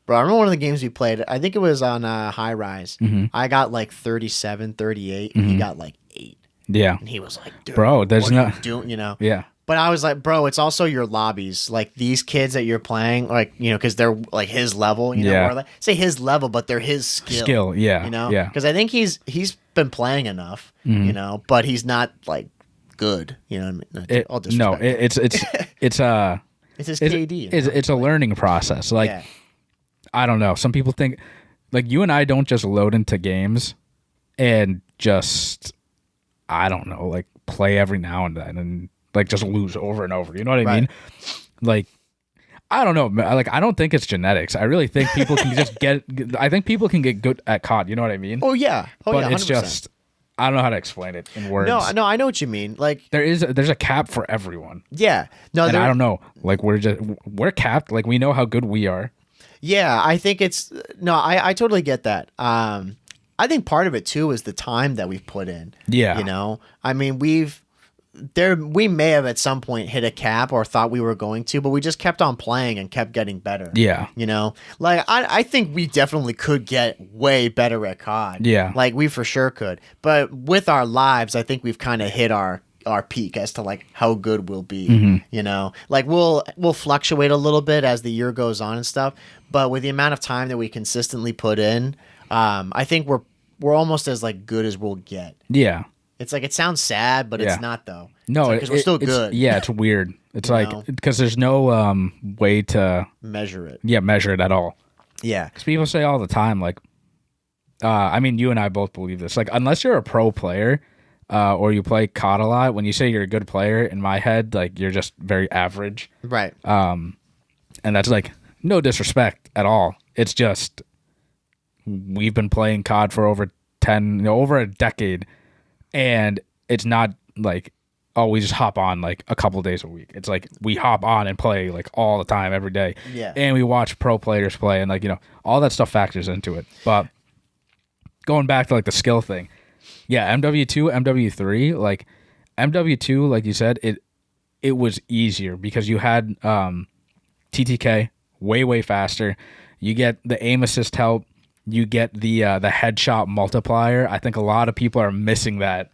Speaker 1: Bro, I remember one of the games we played. I think it was on High Rise. I got like 37, 38, and he got like 8.
Speaker 2: Yeah.
Speaker 1: And he was like, dude,
Speaker 2: bro, there's
Speaker 1: what
Speaker 2: no
Speaker 1: are you doing, you know?
Speaker 2: Yeah.
Speaker 1: But I was like, bro, it's also your lobbies. Like these kids that you're playing, like, you know, because they're like his level, you know, or like, say his level, but they're his skill.
Speaker 2: Yeah.
Speaker 1: You know?
Speaker 2: Yeah.
Speaker 1: Because I think he's been playing enough, you know, but he's not like good. You know what I mean? All
Speaker 2: it's
Speaker 1: it's his KD.
Speaker 2: It's a learning process. Like, I don't know. Some people think, like, you and I don't just load into games and just, I don't know, like, play every now and then and, like, just lose over and over. You know what I mean? Like, I don't know. Like, I don't think it's genetics. I really think people can just I think people can get good at COD. You know what I mean?
Speaker 1: Oh, yeah.
Speaker 2: But
Speaker 1: 100%.
Speaker 2: it's just, I don't know how to explain it in words.
Speaker 1: No, I know what you mean. Like,
Speaker 2: there's a cap for everyone.
Speaker 1: Yeah. No,
Speaker 2: and I don't know. Like, we're capped. Like, we know how good we are.
Speaker 1: Yeah, I think it's I totally get that. I think part of it too is the time that we've put in.
Speaker 2: Yeah.
Speaker 1: You know, I mean, we may have at some point hit a cap or thought we were going to, but we just kept on playing and kept getting better.
Speaker 2: Yeah.
Speaker 1: You know, like I think we definitely could get way better at COD.
Speaker 2: Yeah.
Speaker 1: Like we for sure could. But with our lives, I think we've kind of hit our peak as to like how good we'll be. You know, like we'll fluctuate a little bit as the year goes on and stuff, but with the amount of time that we consistently put in, I think we're almost as like good as we'll get.
Speaker 2: Yeah.
Speaker 1: It's like, it sounds sad, but it's not though.
Speaker 2: No,
Speaker 1: because we're still good.
Speaker 2: Yeah, it's weird. It's like, because there's no way to
Speaker 1: measure it.
Speaker 2: Yeah, measure it at all.
Speaker 1: Yeah.
Speaker 2: Because people say all the time, like, I mean, you and I both believe this. Like, unless you're a pro player or you play COD a lot, when you say you're a good player, in my head, like, you're just very average.
Speaker 1: Right.
Speaker 2: And that's like, no disrespect at all. It's just, we've been playing COD for over a decade. And it's not like, oh, we just hop on like a couple days a week. It's like we hop on and play like all the time, every day.
Speaker 1: Yeah.
Speaker 2: And we watch pro players play, and like, you know, all that stuff factors into it. But going back to like the skill thing, yeah, MW2, MW3, like MW2, like you said, it was easier because you had TTK way faster. You get the aim assist help. You get the headshot multiplier. I think a lot of people are missing that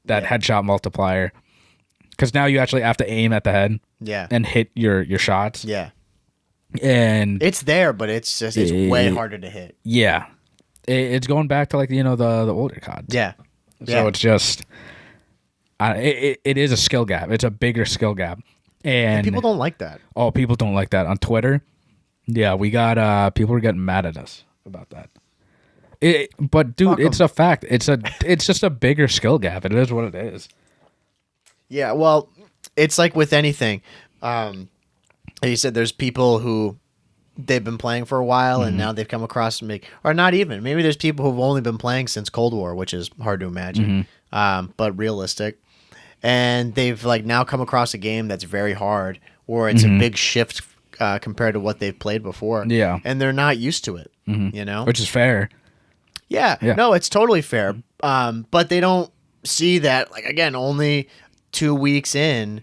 Speaker 2: headshot multiplier because now you actually have to aim at the head, and hit your shots.
Speaker 1: Yeah,
Speaker 2: and
Speaker 1: it's there, but it's way harder to hit.
Speaker 2: Yeah, it's going back to like, you know, the older COD.
Speaker 1: Yeah,
Speaker 2: so it's just it is a skill gap. It's a bigger skill gap, and
Speaker 1: people don't like that.
Speaker 2: Oh, people don't like that on Twitter. Yeah, we got people are getting mad at us about that. But dude, it's a fact. It's just a bigger skill gap. It is what it is.
Speaker 1: Yeah, well, it's like with anything. Like you said, there's people who they've been playing for a while and now they've come across or not even. Maybe there's people who've only been playing since Cold War, which is hard to imagine, but realistic. And they've like now come across a game that's very hard, or it's a big shift compared to what they've played before.
Speaker 2: Yeah.
Speaker 1: And they're not used to it, you know?
Speaker 2: Which is fair.
Speaker 1: Yeah.
Speaker 2: Yeah.
Speaker 1: No, it's totally fair. But they don't see that, like, again, only 2 weeks in,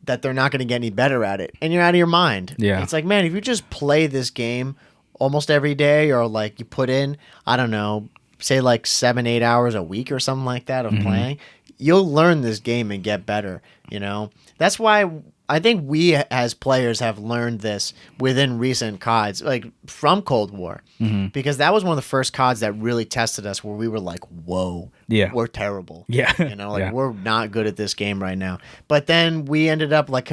Speaker 1: that they're not going to get any better at it. And you're out of your mind.
Speaker 2: Yeah.
Speaker 1: It's like, man, if you just play this game almost every day, or like you put in, I don't know, say like 7-8 hours a week or something like that of playing, you'll learn this game and get better, you know? That's why I think we as players have learned this within recent CODs, like from Cold War, because that was one of the first CODs that really tested us, where we were like, whoa,
Speaker 2: Yeah.
Speaker 1: we're terrible.
Speaker 2: Yeah.
Speaker 1: You know, like
Speaker 2: Yeah.
Speaker 1: we're not good at this game right now. But then we ended up like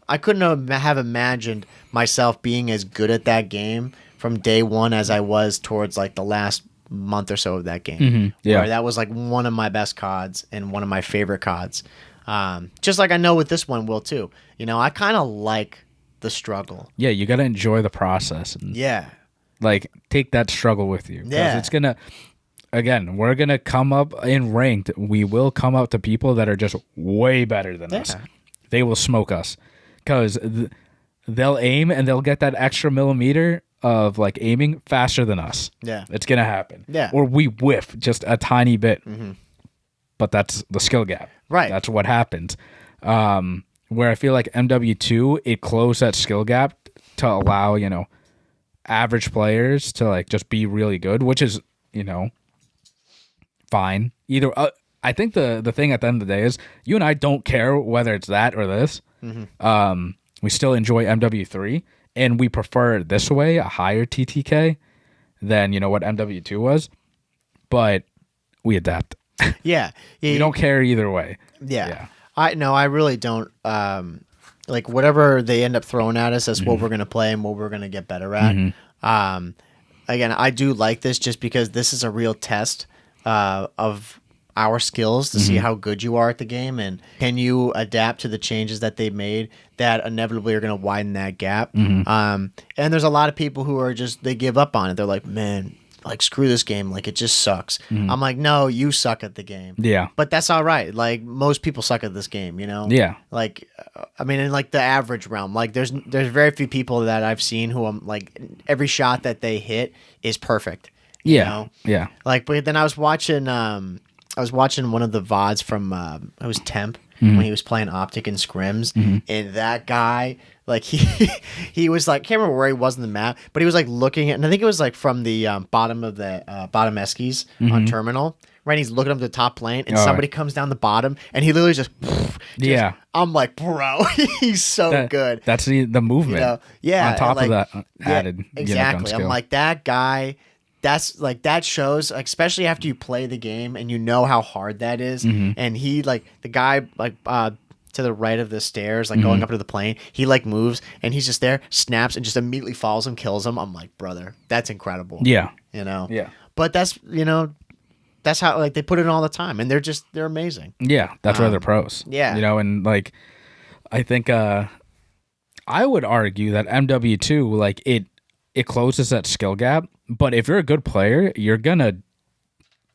Speaker 1: I couldn't have imagined myself being as good at that game from day one as I was towards like the last month or so of that game.
Speaker 2: Yeah.
Speaker 1: Where that was like one of my best CODs and one of my favorite CODs. Just like I know with this one will too. You know, I kind of like the struggle.
Speaker 2: Yeah, you got to enjoy the process and
Speaker 1: Yeah.
Speaker 2: like take that struggle with you. 'Cause
Speaker 1: Yeah.
Speaker 2: it's gonna, again, we're gonna come up in ranked. We will come up to people that are just way better than us. They will smoke us because they'll aim and they'll get that extra millimeter of like aiming faster than us.
Speaker 1: Yeah.
Speaker 2: It's gonna happen.
Speaker 1: Yeah.
Speaker 2: Or we whiff just a tiny bit. But that's the skill gap.
Speaker 1: Right.
Speaker 2: That's what happens. Where I feel like MW2, it closed that skill gap to allow, you know, average players to like just be really good, which is, you know, fine. Either I think the thing at the end of the day is you and I don't care whether it's that or this. We still enjoy MW3, and we prefer it this way, a higher TTK, than, you know, what MW2 was. But we adapt.
Speaker 1: Yeah.
Speaker 2: We don't care either way.
Speaker 1: Yeah. I really don't. Like whatever they end up throwing at us, that's what we're gonna play and what we're gonna get better at. Again, I do like this just because this is a real test of our skills to see how good you are at the game, and can you adapt to the changes that they made that inevitably are going to widen that gap. And there's a lot of people who are just, they give up on it. They're like, man, like screw this game, like it just sucks. I'm like, no, you suck at the game.
Speaker 2: Yeah.
Speaker 1: But that's all right. Like most people suck at this game, you know?
Speaker 2: Yeah.
Speaker 1: Like, I mean, in like the average realm, like there's very few people that I've seen who I'm like, every shot that they hit is perfect. You know?
Speaker 2: Yeah.
Speaker 1: Like, but then I was watching one of the VODs from it was Temp when he was playing Optic and Scrims, and that guy, like he was like, can't remember where he was in the map, but he was like looking at, and I think it was like from the bottom of the bottom Eskies on Terminal, right? He's looking up the top plane, and somebody comes down the bottom, and he literally just
Speaker 2: yeah.
Speaker 1: I'm like, bro, he's so good.
Speaker 2: That's the movement.
Speaker 1: You know? Yeah.
Speaker 2: On top
Speaker 1: like,
Speaker 2: of that added,
Speaker 1: exactly.
Speaker 2: skill.
Speaker 1: I'm like, that guy. That's like, that shows, like, especially after you play the game and you know how hard that is. And he, like, the guy, like, to the right of the stairs, like going up to the plane, he like moves and he's just there, snaps, and just immediately follows him, kills him. I'm like, brother, that's incredible.
Speaker 2: Yeah.
Speaker 1: You know?
Speaker 2: Yeah.
Speaker 1: But that's, you know, that's how, like, they put it all the time, and they're amazing.
Speaker 2: Yeah. That's why they're pros.
Speaker 1: Yeah.
Speaker 2: You know, and like, I think, I would argue that MW2, like, it closes that skill gap. But if you're a good player, you're gonna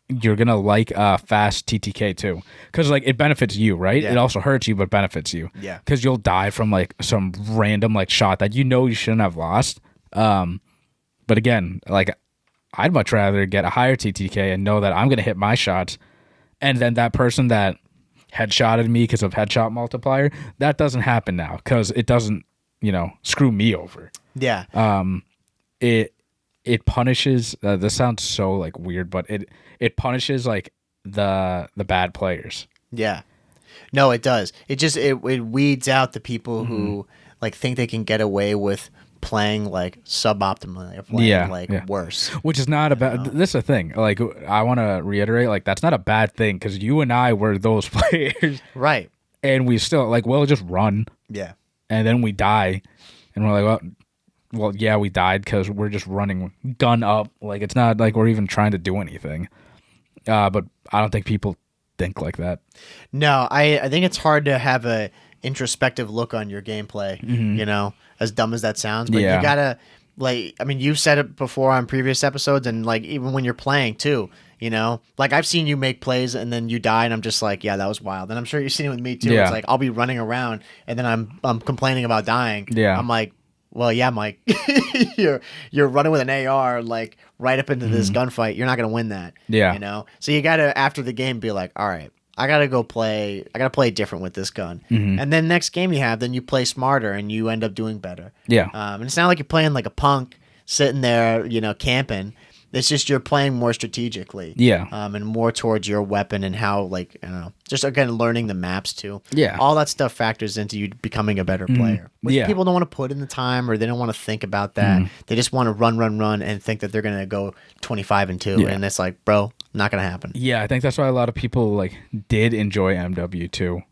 Speaker 2: like fast TTK too, because like it benefits you, right?
Speaker 1: Yeah.
Speaker 2: It also hurts you, but benefits you.
Speaker 1: Yeah.
Speaker 2: Because you'll die from like some random like shot that you know you shouldn't have lost. But again, like I'd much rather get a higher TTK and know that I'm gonna hit my shots, and then that person that headshotted me because of headshot multiplier, that doesn't happen now because it doesn't, you know, screw me over.
Speaker 1: Yeah.
Speaker 2: It punishes. This sounds so like weird, but it punishes like the bad players.
Speaker 1: Yeah. No, it does. It just it weeds out the people who like think they can get away with playing like suboptimally or playing worse.
Speaker 2: Which is not a bad. This is a thing. Like I want to reiterate, like that's not a bad thing because you and I were those players,
Speaker 1: Right.
Speaker 2: and we still like we'll just run,
Speaker 1: Yeah.
Speaker 2: and then we die, and we're like, well, yeah, we died because we're just running gun up. Like it's not like we're even trying to do anything. But I don't think people think like that.
Speaker 1: No, I think it's hard to have a introspective look on your gameplay, you know, as dumb as that sounds. But
Speaker 2: Yeah.
Speaker 1: you gotta, like, I mean, you've said it before on previous episodes, and like even when you're playing too, You know, like I've seen you make plays and then you die, and I'm just like, yeah, that was wild. And I'm sure you've seen it with me too.
Speaker 2: Yeah.
Speaker 1: It's like I'll be running around and then I'm complaining about dying.
Speaker 2: Yeah.
Speaker 1: I'm like, well, yeah, Mike, you're running with an AR like right up into this gunfight. You're not gonna win that.
Speaker 2: Yeah.
Speaker 1: You know, so you gotta after the game be like, all right, I gotta play different with this gun. And then next game you have, then you play smarter and you end up doing better.
Speaker 2: Yeah.
Speaker 1: And it's not like you're playing like a punk sitting there, you know, camping. It's just you're playing more strategically.
Speaker 2: Yeah.
Speaker 1: And more towards your weapon and how, like, I don't know, just again learning the maps too.
Speaker 2: Yeah.
Speaker 1: All that stuff factors into you becoming a better player. Which
Speaker 2: Yeah.
Speaker 1: people don't want to put in the time, or they don't want to think about that. They just want to run, and think that they're gonna go 25-2, and it's like, bro, not gonna happen.
Speaker 2: Yeah, I think that's why a lot of people like did enjoy MW2,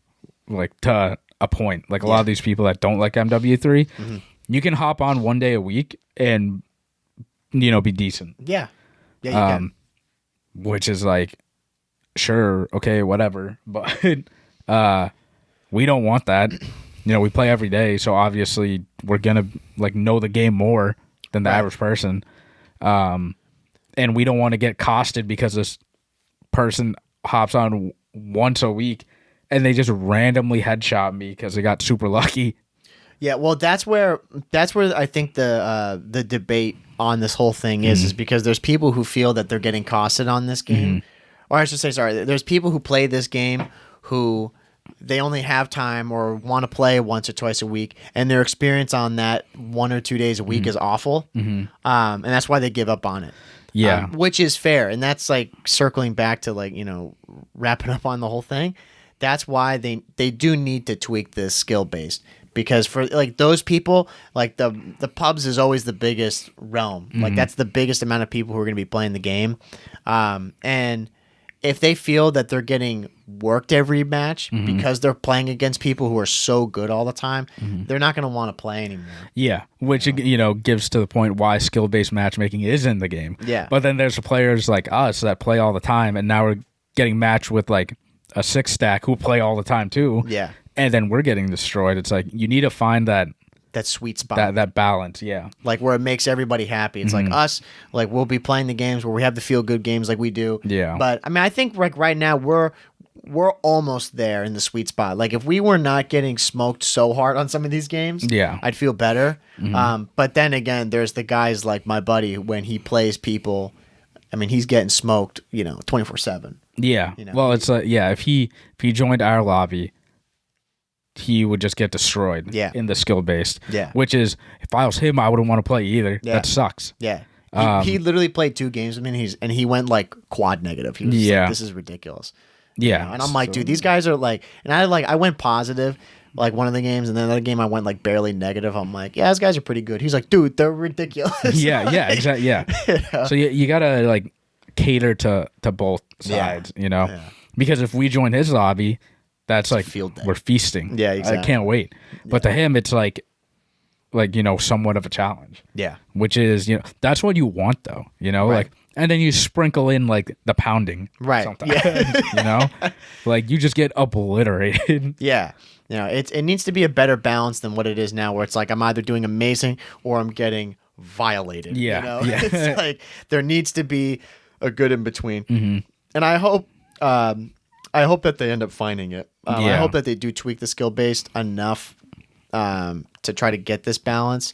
Speaker 2: like to a point. Like a lot of these people that don't like MW3, you can hop on one day a week and be decent.
Speaker 1: Yeah, yeah, you can.
Speaker 2: Which is like, sure, okay, whatever, but we don't want that. We play every day, so obviously we're gonna like know the game more than the average person, and we don't want to get costed because this person hops on once a week and they just randomly headshot me because they got super lucky.
Speaker 1: Yeah, well, that's where I think the debate on this whole thing is because there's people who feel that they're getting costed on this game, or I should say, sorry, there's people who play this game who they only have time or want to play once or twice a week, and their experience on that 1 or 2 days a week is awful, and that's why they give up on it.
Speaker 2: Yeah,
Speaker 1: which is fair, and that's like circling back to like wrapping up on the whole thing. That's why they do need to tweak this skill based. Because for like those people, like the pubs is always the biggest realm. Like that's the biggest amount of people who are going to be playing the game. And if they feel that they're getting worked every match because they're playing against people who are so good all the time, they're not going to want to play anymore.
Speaker 2: Yeah, which gives to the point why skill-based matchmaking is in the game.
Speaker 1: Yeah.
Speaker 2: But then there's players like us that play all the time, and now we're getting matched with like a 6-stack who play all the time too.
Speaker 1: Yeah.
Speaker 2: And then we're getting destroyed. It's like you need to find that
Speaker 1: sweet spot,
Speaker 2: that balance. Yeah,
Speaker 1: like where it makes everybody happy. It's like us, like we'll be playing the games where we have the feel good games like we do.
Speaker 2: Yeah, but
Speaker 1: I mean, I think like right now we're almost there in the sweet spot. Like if we were not getting smoked so hard on some of these games, I'd feel better. But then again, there's the guys like my buddy when he plays people. I mean, he's getting smoked, 24/7.
Speaker 2: Yeah. Well, it's like if he joined our lobby, he would just get destroyed in the skill based. Yeah. Which is, if I was him, I wouldn't want to play either. Yeah. That sucks.
Speaker 1: Yeah. He literally played 2 games with me and he went like quad negative. He was like, this is ridiculous.
Speaker 2: Yeah.
Speaker 1: And I'm like, dude, these guys are like, and I went positive like one of the games, and then another game I went like barely negative. I'm like, yeah, these guys are pretty good. He's like, dude, they're ridiculous.
Speaker 2: Yeah, exactly. Yeah. So you gotta like cater to both sides,
Speaker 1: Yeah.
Speaker 2: Because if we join his lobby, that's like
Speaker 1: field day.
Speaker 2: We're feasting.
Speaker 1: Yeah, exactly.
Speaker 2: I can't wait. But to him, it's like somewhat of a challenge.
Speaker 1: Yeah.
Speaker 2: Which is that's what you want though.
Speaker 1: Right.
Speaker 2: Like, and then you sprinkle in like the pounding.
Speaker 1: Right.
Speaker 2: Sometimes, like you just get obliterated.
Speaker 1: Yeah. It needs to be a better balance than what it is now, where it's like I'm either doing amazing or I'm getting violated.
Speaker 2: Yeah.
Speaker 1: It's like there needs to be a good in between. And I hope that they end up finding it. I hope that they do tweak the skill based enough to try to get this balance,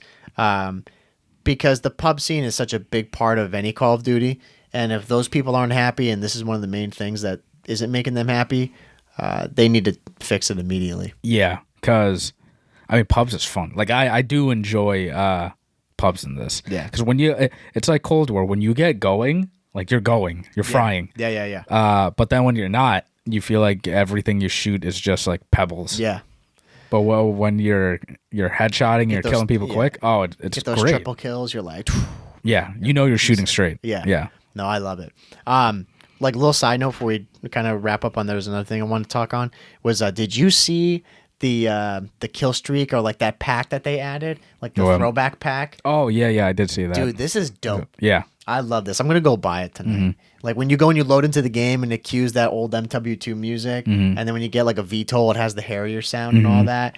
Speaker 1: because the pub scene is such a big part of any Call of Duty. And if those people aren't happy, and this is one of the main things that isn't making them happy, they need to fix it immediately.
Speaker 2: Yeah, because I mean, pubs is fun. Like I do enjoy pubs in this.
Speaker 1: Yeah,
Speaker 2: because when it's like Cold War. When you get going, like you're frying.
Speaker 1: Yeah.
Speaker 2: But then when you're not, you feel like everything you shoot is just like pebbles.
Speaker 1: Yeah.
Speaker 2: But when you're headshotting, you're killing people quick. Oh, it's
Speaker 1: get those
Speaker 2: great.
Speaker 1: Triple kills. You're like,
Speaker 2: yeah, you're shooting straight.
Speaker 1: Yeah. No, I love it. Like a little side note before we kind of wrap up on there's another thing I want to talk on was did you see the kill streak or like that pack that they added, like the throwback pack?
Speaker 2: Oh yeah, I did see that.
Speaker 1: Dude, this is dope.
Speaker 2: Yeah.
Speaker 1: I love this. I'm gonna go buy it tonight. Like when you go and you load into the game and it cues that old MW2 music, and then when you get like a VTOL, it has the Harrier sound and all that.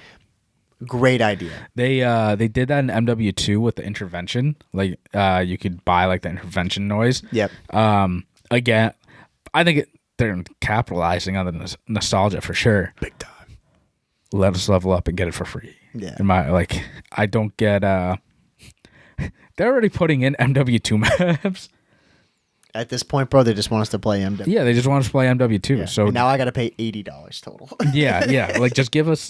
Speaker 1: Great idea.
Speaker 2: They did that in MW2 with the intervention. Like you could buy like the intervention noise.
Speaker 1: Yep.
Speaker 2: Again, I think they're capitalizing on the nostalgia for sure.
Speaker 1: Big time.
Speaker 2: Let us level up and get it for free.
Speaker 1: Yeah.
Speaker 2: I don't get. They're already putting in MW2 maps.
Speaker 1: At this point, bro, they just want us to play MW.
Speaker 2: Yeah, they just want us to play MW2.
Speaker 1: Yeah.
Speaker 2: So
Speaker 1: and now I got to pay $80 total.
Speaker 2: yeah. Like, just give us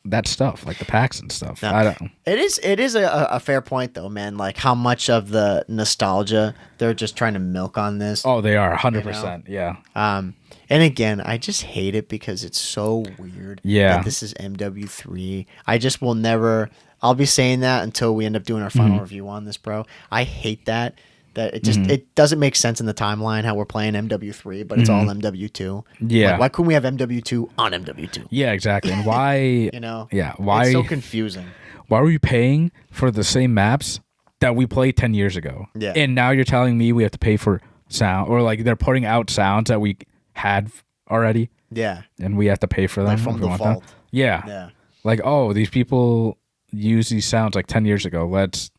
Speaker 2: that stuff, like the packs and stuff.
Speaker 1: No.
Speaker 2: I don't know.
Speaker 1: It is a fair point, though, man. Like, how much of the nostalgia they're just trying to milk on this.
Speaker 2: Oh, they are 100%. Yeah.
Speaker 1: And again, I just hate it because it's so weird.
Speaker 2: Yeah.
Speaker 1: That this is MW3. I just will never. I'll be saying that until we end up doing our final review on this, bro. I hate that. That it just it doesn't make sense in the timeline how we're playing MW3, but it's all MW2.
Speaker 2: Yeah.
Speaker 1: Like, why couldn't we have MW2 on MW2?
Speaker 2: Yeah, exactly. And why? Yeah. Why?
Speaker 1: It's so confusing.
Speaker 2: Why were you paying for the same maps that we played 10 years ago?
Speaker 1: Yeah.
Speaker 2: And now you're telling me we have to pay for sound, or like they're putting out sounds that we had already,
Speaker 1: Yeah.
Speaker 2: and we have to pay for them
Speaker 1: Like from
Speaker 2: if we want them.
Speaker 1: default.
Speaker 2: Yeah.
Speaker 1: Yeah.
Speaker 2: Like, oh, these people use these sounds like 10 years ago. Let's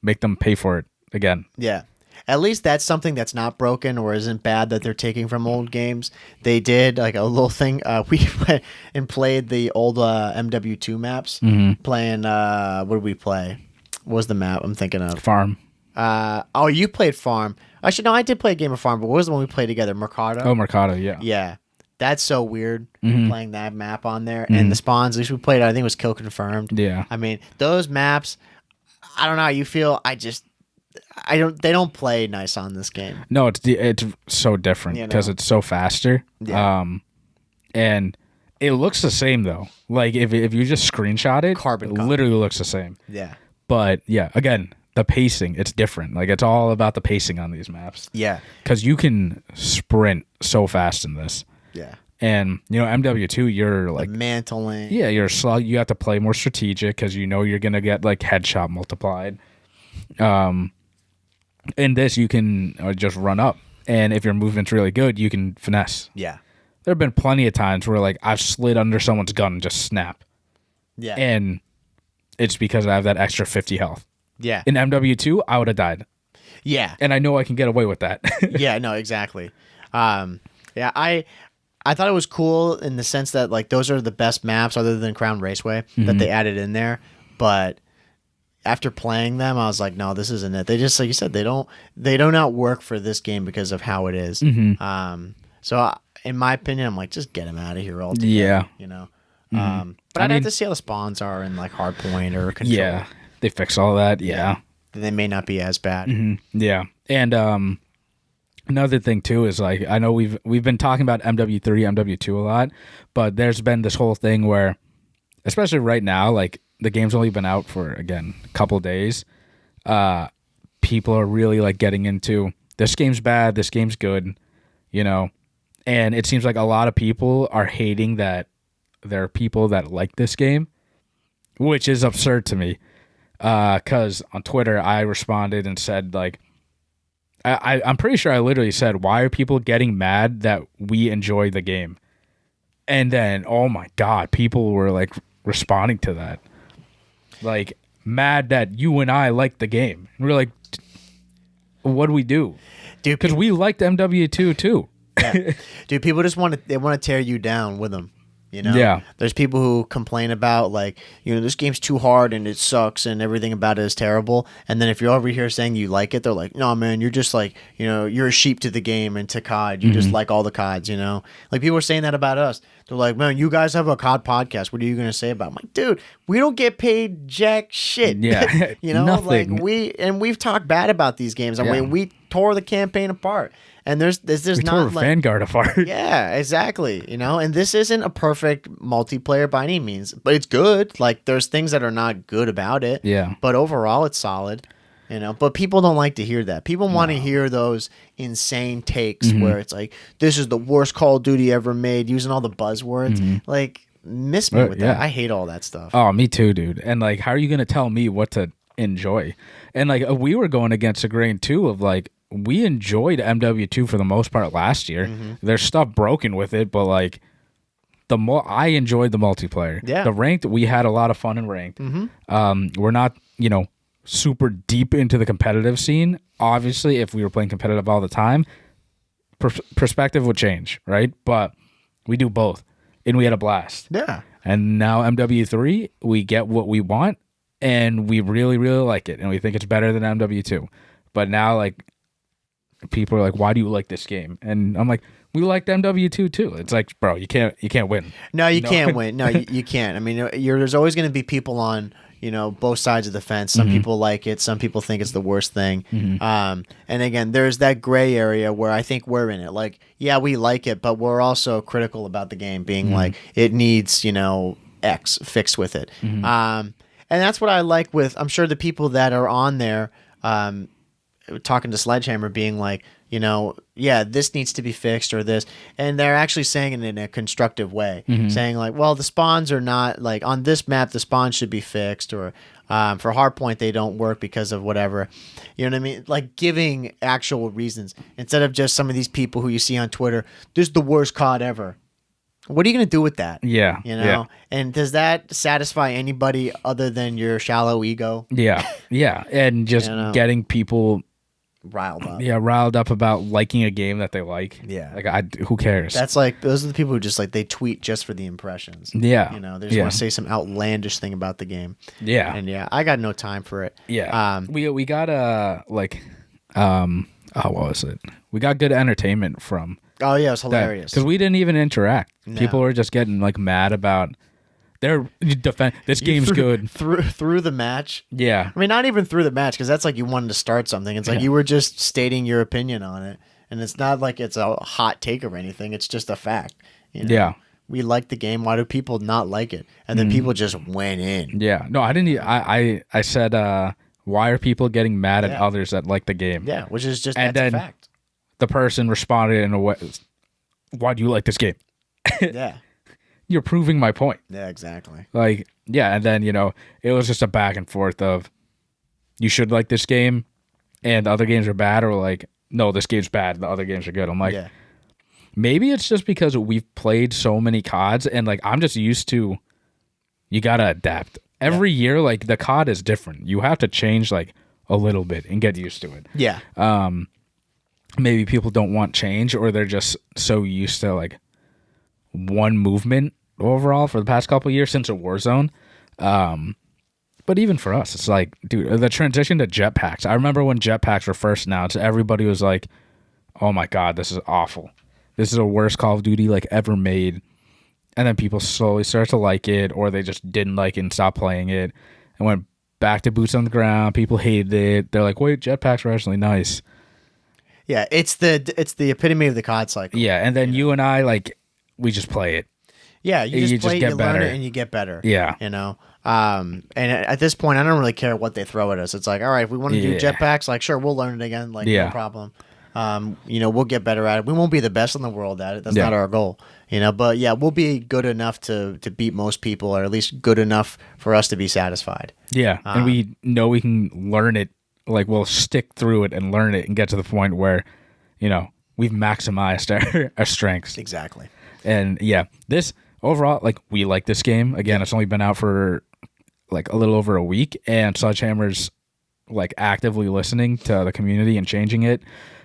Speaker 2: make them pay for it again.
Speaker 1: Yeah. At least that's something that's not broken or isn't bad that they're taking from old games. They did like a little thing. We went and played the old MW2 maps. Playing, what did we play? What was the map I'm thinking of?
Speaker 2: Farm.
Speaker 1: Oh, you played Farm. Actually, no, I did play a game of Farm, but what was the one we played together? Mercado?
Speaker 2: Oh, Mercado, yeah.
Speaker 1: Yeah. That's so weird playing that map on there. And the spawns, at least we played, I think it was Kill Confirmed.
Speaker 2: Yeah.
Speaker 1: I mean, those maps, I don't know how you feel. They don't play nice on this game.
Speaker 2: No, it's so different because it's so faster.
Speaker 1: Yeah.
Speaker 2: And it looks the same though. Like if you just screenshot it,
Speaker 1: Carbon
Speaker 2: it
Speaker 1: copy.
Speaker 2: literally looks the same.
Speaker 1: Yeah.
Speaker 2: But yeah, again, the pacing, it's different. Like it's all about the pacing on these maps.
Speaker 1: Yeah.
Speaker 2: Because you can sprint so fast in this.
Speaker 1: Yeah.
Speaker 2: And MW2, you're like
Speaker 1: mantling.
Speaker 2: Yeah, you're slow. You have to play more strategic because you're gonna get like headshot multiplied. In this, you can just run up, and if your movement's really good, you can finesse.
Speaker 1: Yeah.
Speaker 2: There have been plenty of times where like I've slid under someone's gun and just snap.
Speaker 1: Yeah.
Speaker 2: And it's because I have that extra 50 health.
Speaker 1: Yeah.
Speaker 2: In MW2, I would have died.
Speaker 1: Yeah.
Speaker 2: And I know I can get away with that.
Speaker 1: Yeah, no, exactly. Yeah, I thought it was cool in the sense that like those are the best maps other than Crown Raceway that they added in there, but after playing them, I was like, no, this isn't it. They just, like you said, they do not work for this game because of how it is. So in my opinion, I'm like, just get them out of here altogether.
Speaker 2: Yeah.
Speaker 1: But I'd have to see how the spawns are in like Hardpoint or Control.
Speaker 2: Yeah, they fix all that. Yeah.
Speaker 1: They may not be as bad.
Speaker 2: Yeah. And another thing too is like I know we've been talking about MW3, MW2 a lot, but there's been this whole thing where, especially right now, like the game's only been out for again a couple days. People are really like getting into this game's bad, this game's good, and it seems like a lot of people are hating that there are people that like this game, which is absurd to me. Because on Twitter I responded and said like. I'm pretty sure I literally said, why are people getting mad that we enjoy the game? And then, oh my God, people were like responding to that. Like, mad that you and I like the game. And we're like, what do we do?
Speaker 1: Dude,
Speaker 2: because we liked MW2 too.
Speaker 1: Yeah. Dude, people just want to tear you down with them.
Speaker 2: Yeah.
Speaker 1: There's people who complain about like, this game's too hard and it sucks and everything about it is terrible. And then if you're over here saying you like it, they're like, no, man, you're just like, you're a sheep to the game and to COD. You just like all the CODs, Like people are saying that about us. They're like, man, you guys have a COD podcast. What are you going to say about it? I'm like, dude, we don't get paid jack shit.
Speaker 2: Yeah.
Speaker 1: Like
Speaker 2: Nothing.
Speaker 1: we've talked bad about these games. I mean, we tore the campaign apart. And there's
Speaker 2: we
Speaker 1: not
Speaker 2: tore
Speaker 1: like
Speaker 2: Vanguard apart.
Speaker 1: Yeah, exactly. And this isn't a perfect multiplayer by any means, but it's good. Like there's things that are not good about it.
Speaker 2: Yeah.
Speaker 1: But overall it's solid. But people don't like to hear that. People want to hear those insane takes where it's like, this is the worst Call of Duty ever made, using all the buzzwords. Like, miss me with that. I hate all that stuff.
Speaker 2: Oh, me too, dude. And like, how are you gonna tell me what to enjoy? And like, we were going against the grain too of like, we enjoyed MW2 for the most part last year. There's stuff broken with it, but like I enjoyed the multiplayer.
Speaker 1: Yeah.
Speaker 2: The ranked, we had a lot of fun in ranked. We're not, super deep into the competitive scene. Obviously, if we were playing competitive all the time, perspective would change, right? But we do both, and we had a blast.
Speaker 1: Yeah.
Speaker 2: And now MW3, we get what we want, and we really, really like it, and we think it's better than MW2. But now, like, people are like, "Why do you like this game?" And I'm like, "We liked MW2 too." It's like, bro, you can't win.
Speaker 1: No, you can't win. No, you can't. I mean, there's always going to be people on, both sides of the fence. Some people like it. Some people think it's the worst thing. And again, there's that gray area where I think we're in it. Like, yeah, we like it, but we're also critical about the game being like, it needs, X fixed with it. And that's what I like with, I'm sure the people that are on there, talking to Sledgehammer being like, yeah, this needs to be fixed or this. And they're actually saying it in a constructive way, saying like, well, the spawns are not like on this map, the spawns should be fixed, or for Hardpoint, they don't work because of whatever. You know what I mean? Like giving actual reasons instead of just some of these people who you see on Twitter, this is the worst COD ever. What are you going to do with that?
Speaker 2: Yeah.
Speaker 1: Yeah. And does that satisfy anybody other than your shallow ego?
Speaker 2: Yeah. Yeah. And just getting people
Speaker 1: riled up.
Speaker 2: Yeah, riled up about liking a game that they like.
Speaker 1: Yeah.
Speaker 2: Like, who cares?
Speaker 1: That's like, those are the people who just like, they tweet just for the impressions.
Speaker 2: Yeah.
Speaker 1: They just want to say some outlandish thing about the game.
Speaker 2: Yeah.
Speaker 1: And I got no time for it.
Speaker 2: Yeah. We got what was it? We got good entertainment from.
Speaker 1: Oh yeah, it was hilarious.
Speaker 2: Because we didn't even interact.
Speaker 1: No.
Speaker 2: People were just getting like mad about their defense. This game's good
Speaker 1: through the match.
Speaker 2: Yeah,
Speaker 1: I mean, not even through the match, because that's like you wanted to start something. It's like you were just stating your opinion on it, and it's not like it's a hot take or anything. It's just a fact.
Speaker 2: Yeah,
Speaker 1: we like the game. Why do people not like it? And then people just went in.
Speaker 2: Yeah, no, I didn't. I said, why are people getting mad at others that like the game?
Speaker 1: Yeah, which is just
Speaker 2: and
Speaker 1: that's
Speaker 2: then
Speaker 1: a fact.
Speaker 2: The person responded in a way, why do you like this game?
Speaker 1: Yeah.
Speaker 2: You're proving my point.
Speaker 1: Yeah, exactly.
Speaker 2: Like, yeah, and then, it was just a back and forth of, you should like this game, and the other games are bad, or like, no, this game's bad, the other games are good. I'm like, maybe it's just because we've played so many CODs, and like, I'm just used to, you gotta adapt. Every year, like, the COD is different. You have to change, like, a little bit and get used to it.
Speaker 1: Yeah.
Speaker 2: Maybe people don't want change, or they're just so used to like one movement overall for the past couple of years since a Warzone. But even for us, it's like, dude, the transition to jetpacks. I remember when jetpacks were first announced, everybody was like, oh my God, this is awful. This is the worst Call of Duty like ever made. And then people slowly started to like it, or they just didn't like it and stopped playing it and went back to boots on the ground. People hated it. They're like, wait, jetpacks are actually nice.
Speaker 1: Yeah, it's the epitome of the COD cycle.
Speaker 2: Yeah, and then you and I, like, we just play it.
Speaker 1: Yeah, you just play it,
Speaker 2: get
Speaker 1: you
Speaker 2: better.
Speaker 1: learn it, and you get better.
Speaker 2: Yeah.
Speaker 1: And at this point, I don't really care what they throw at us. It's like, all right, if we want to do jetpacks, like, sure, we'll learn it again. Like, no problem. We'll get better at it. We won't be the best in the world at it. That's not our goal. But yeah, we'll be good enough to beat most people, or at least good enough for us to be satisfied.
Speaker 2: Yeah, and we know we can learn it. Like, we'll stick through it and learn it and get to the point where, we've maximized our strengths.
Speaker 1: Exactly.
Speaker 2: And yeah, this overall, like, we like this game. Again, it's only been out for like a little over a week, and Sledgehammer's like actively listening to the community and changing it,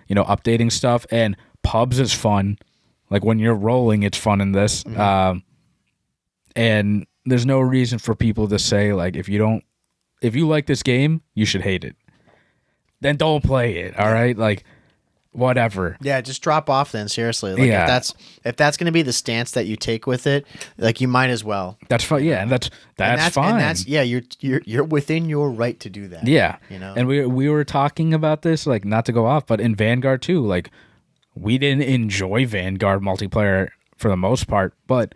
Speaker 2: updating stuff. And pubs is fun. Like, when you're rolling, it's fun in this. And there's no reason for people to say, like, if you like this game, you should hate it. Then don't play it, all right? Like, whatever.
Speaker 1: Yeah, just drop off then, seriously. Like, if that's going to be the stance that you take with it, like, you might as well.
Speaker 2: That's fine. Yeah, and that's fine.
Speaker 1: And you're within your right to do that.
Speaker 2: Yeah. And we were talking about this, like, not to go off, but in Vanguard too, like, we didn't enjoy Vanguard multiplayer for the most part, but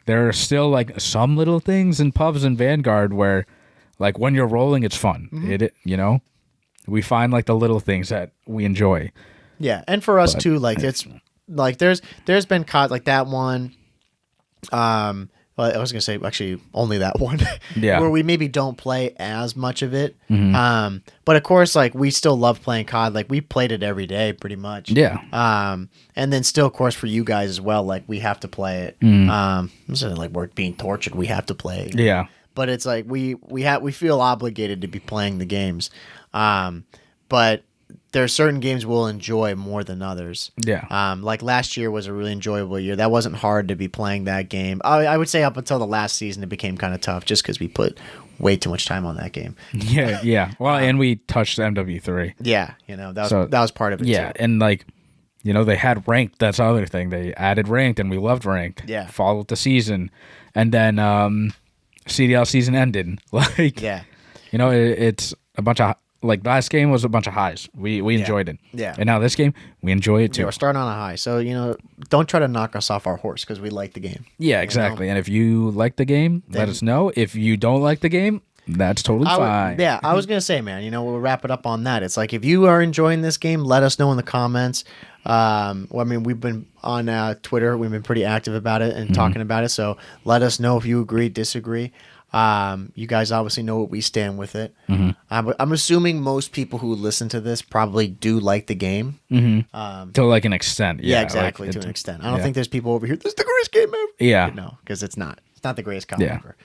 Speaker 2: there are still like some little things in pubs in Vanguard where, like, when you're rolling, it's fun. We find like the little things that we enjoy.
Speaker 1: Yeah, and for us too, like, it's like there's been COD like that one. Well, I was gonna say actually only that one.
Speaker 2: Yeah.
Speaker 1: Where we maybe don't play as much of it. But of course, like, we still love playing COD. Like, we played it every day pretty much.
Speaker 2: Yeah.
Speaker 1: And then still, of course, for you guys as well, like, we have to play it. It's not like we're being tortured. We have to play.
Speaker 2: Yeah.
Speaker 1: But it's like we feel obligated to be playing the games. But there are certain games we'll enjoy more than others.
Speaker 2: Yeah.
Speaker 1: Like last year was a really enjoyable year. That wasn't hard to be playing that game. I would say up until the last season, it became kind of tough just because we put way too much time on that game.
Speaker 2: Yeah, yeah. Well, and we touched MW3.
Speaker 1: Yeah, that was part of it.
Speaker 2: Yeah,
Speaker 1: too.
Speaker 2: and like, they had ranked. That's the other thing. They added ranked, and we loved ranked.
Speaker 1: Yeah.
Speaker 2: Followed the season, and then CDL season ended. Like,
Speaker 1: yeah,
Speaker 2: it's a bunch of like last game was a bunch of highs. We enjoyed it.
Speaker 1: Yeah.
Speaker 2: And now this game, we enjoy it too.
Speaker 1: Yeah, we're starting on a high. So, don't try to knock us off our horse because we like the game.
Speaker 2: Yeah, exactly. And if you like the game, let us know. If you don't like the game, that's totally fine.
Speaker 1: I was going to say, man, we'll wrap it up on that. It's like if you are enjoying this game, let us know in the comments. We've been on Twitter. We've been pretty active about it and talking about it. So let us know if you agree, disagree. You guys obviously know what we stand with it. I'm assuming most people who listen to this probably do like the game.
Speaker 2: To like an extent.
Speaker 1: Yeah, exactly, to an extent. I don't think there's people over here, this is the greatest game ever.
Speaker 2: Yeah.
Speaker 1: No, because it's not. It's not the greatest COD ever.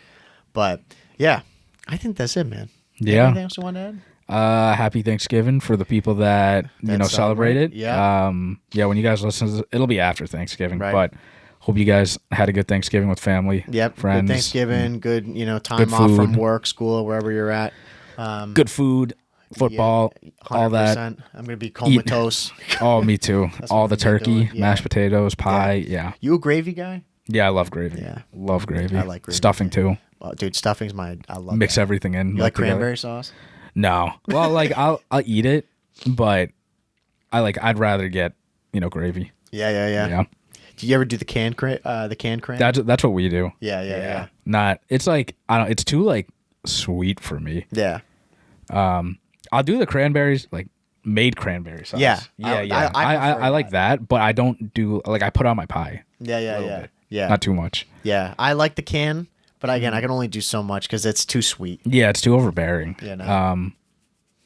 Speaker 1: But, yeah, I think that's it, man.
Speaker 2: Yeah.
Speaker 1: Anything else you want to add?
Speaker 2: Happy Thanksgiving for the people that celebrate it.
Speaker 1: Yeah.
Speaker 2: When you guys listen to this, it'll be after Thanksgiving.
Speaker 1: Right.
Speaker 2: But hope you guys had a good Thanksgiving with family.
Speaker 1: Yep.
Speaker 2: Friends.
Speaker 1: Good Thanksgiving. Good, time
Speaker 2: good
Speaker 1: off from
Speaker 2: food.
Speaker 1: work, school, wherever you're at.
Speaker 2: Good food, football, all that.
Speaker 1: I'm going to be comatose.
Speaker 2: Oh, me too. All the turkey,
Speaker 1: doing. Yeah.
Speaker 2: mashed potatoes, pie. Yeah.
Speaker 1: You a gravy guy?
Speaker 2: Yeah, I love gravy.
Speaker 1: Yeah.
Speaker 2: Love gravy.
Speaker 1: I like gravy.
Speaker 2: Stuffing too.
Speaker 1: Well, dude, stuffing's I love
Speaker 2: Mix
Speaker 1: that.
Speaker 2: everything in.
Speaker 1: You like
Speaker 2: together.
Speaker 1: cranberry sauce?
Speaker 2: No. Well, like I'll eat it, but I'd rather get, gravy.
Speaker 1: Yeah.
Speaker 2: Yeah.
Speaker 1: Do you ever do the canned cran?
Speaker 2: That's what we do.
Speaker 1: Yeah.
Speaker 2: Not it's like it's too like sweet for me.
Speaker 1: Yeah.
Speaker 2: I'll do the cranberries, like made cranberry sauce.
Speaker 1: Yeah.
Speaker 2: Yeah.
Speaker 1: I
Speaker 2: I like that, but I don't do like I put on my pie.
Speaker 1: Yeah.
Speaker 2: Not too much.
Speaker 1: Yeah. I like the can, but again, I can only do so much because it's too sweet.
Speaker 2: Yeah, it's too overbearing.
Speaker 1: Yeah. No.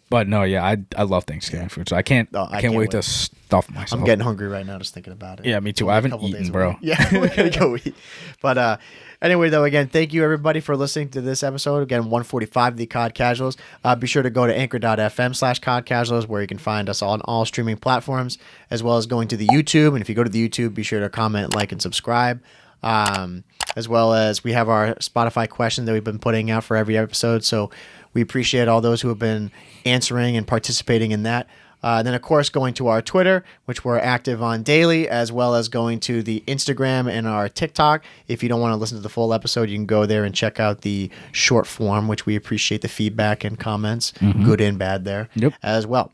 Speaker 2: But no, yeah, I love Thanksgiving food, so I can't wait to stuff myself.
Speaker 1: I'm getting hungry right now just thinking about it.
Speaker 2: Yeah, me too. I haven't eaten, bro.
Speaker 1: Yeah, we're gonna go eat. But anyway, though, again, thank you everybody for listening to this episode. Again, 145 of the COD Casuals. Be sure to go to anchor.fm/COD Casuals where you can find us on all streaming platforms, as well as going to the YouTube. And if you go to the YouTube, be sure to comment, like, and subscribe. As well as we have our Spotify question that we've been putting out for every episode. So we appreciate all those who have been answering and participating in that. Then, of course, going to our Twitter, which we're active on daily, as well as going to the Instagram and our TikTok. If you don't want to listen to the full episode, you can go there and check out the short form, which we appreciate the feedback and comments, good and bad there as well.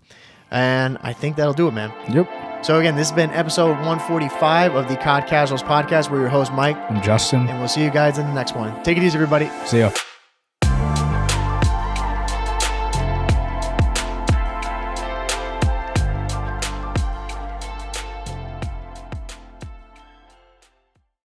Speaker 1: And I think that'll do it, man.
Speaker 2: Yep.
Speaker 1: So, again, this has been episode 145 of the COD Casuals podcast. We're your host, Mike.
Speaker 2: I'm Justin.
Speaker 1: And we'll see you guys in the next one. Take it easy, everybody.
Speaker 2: See ya.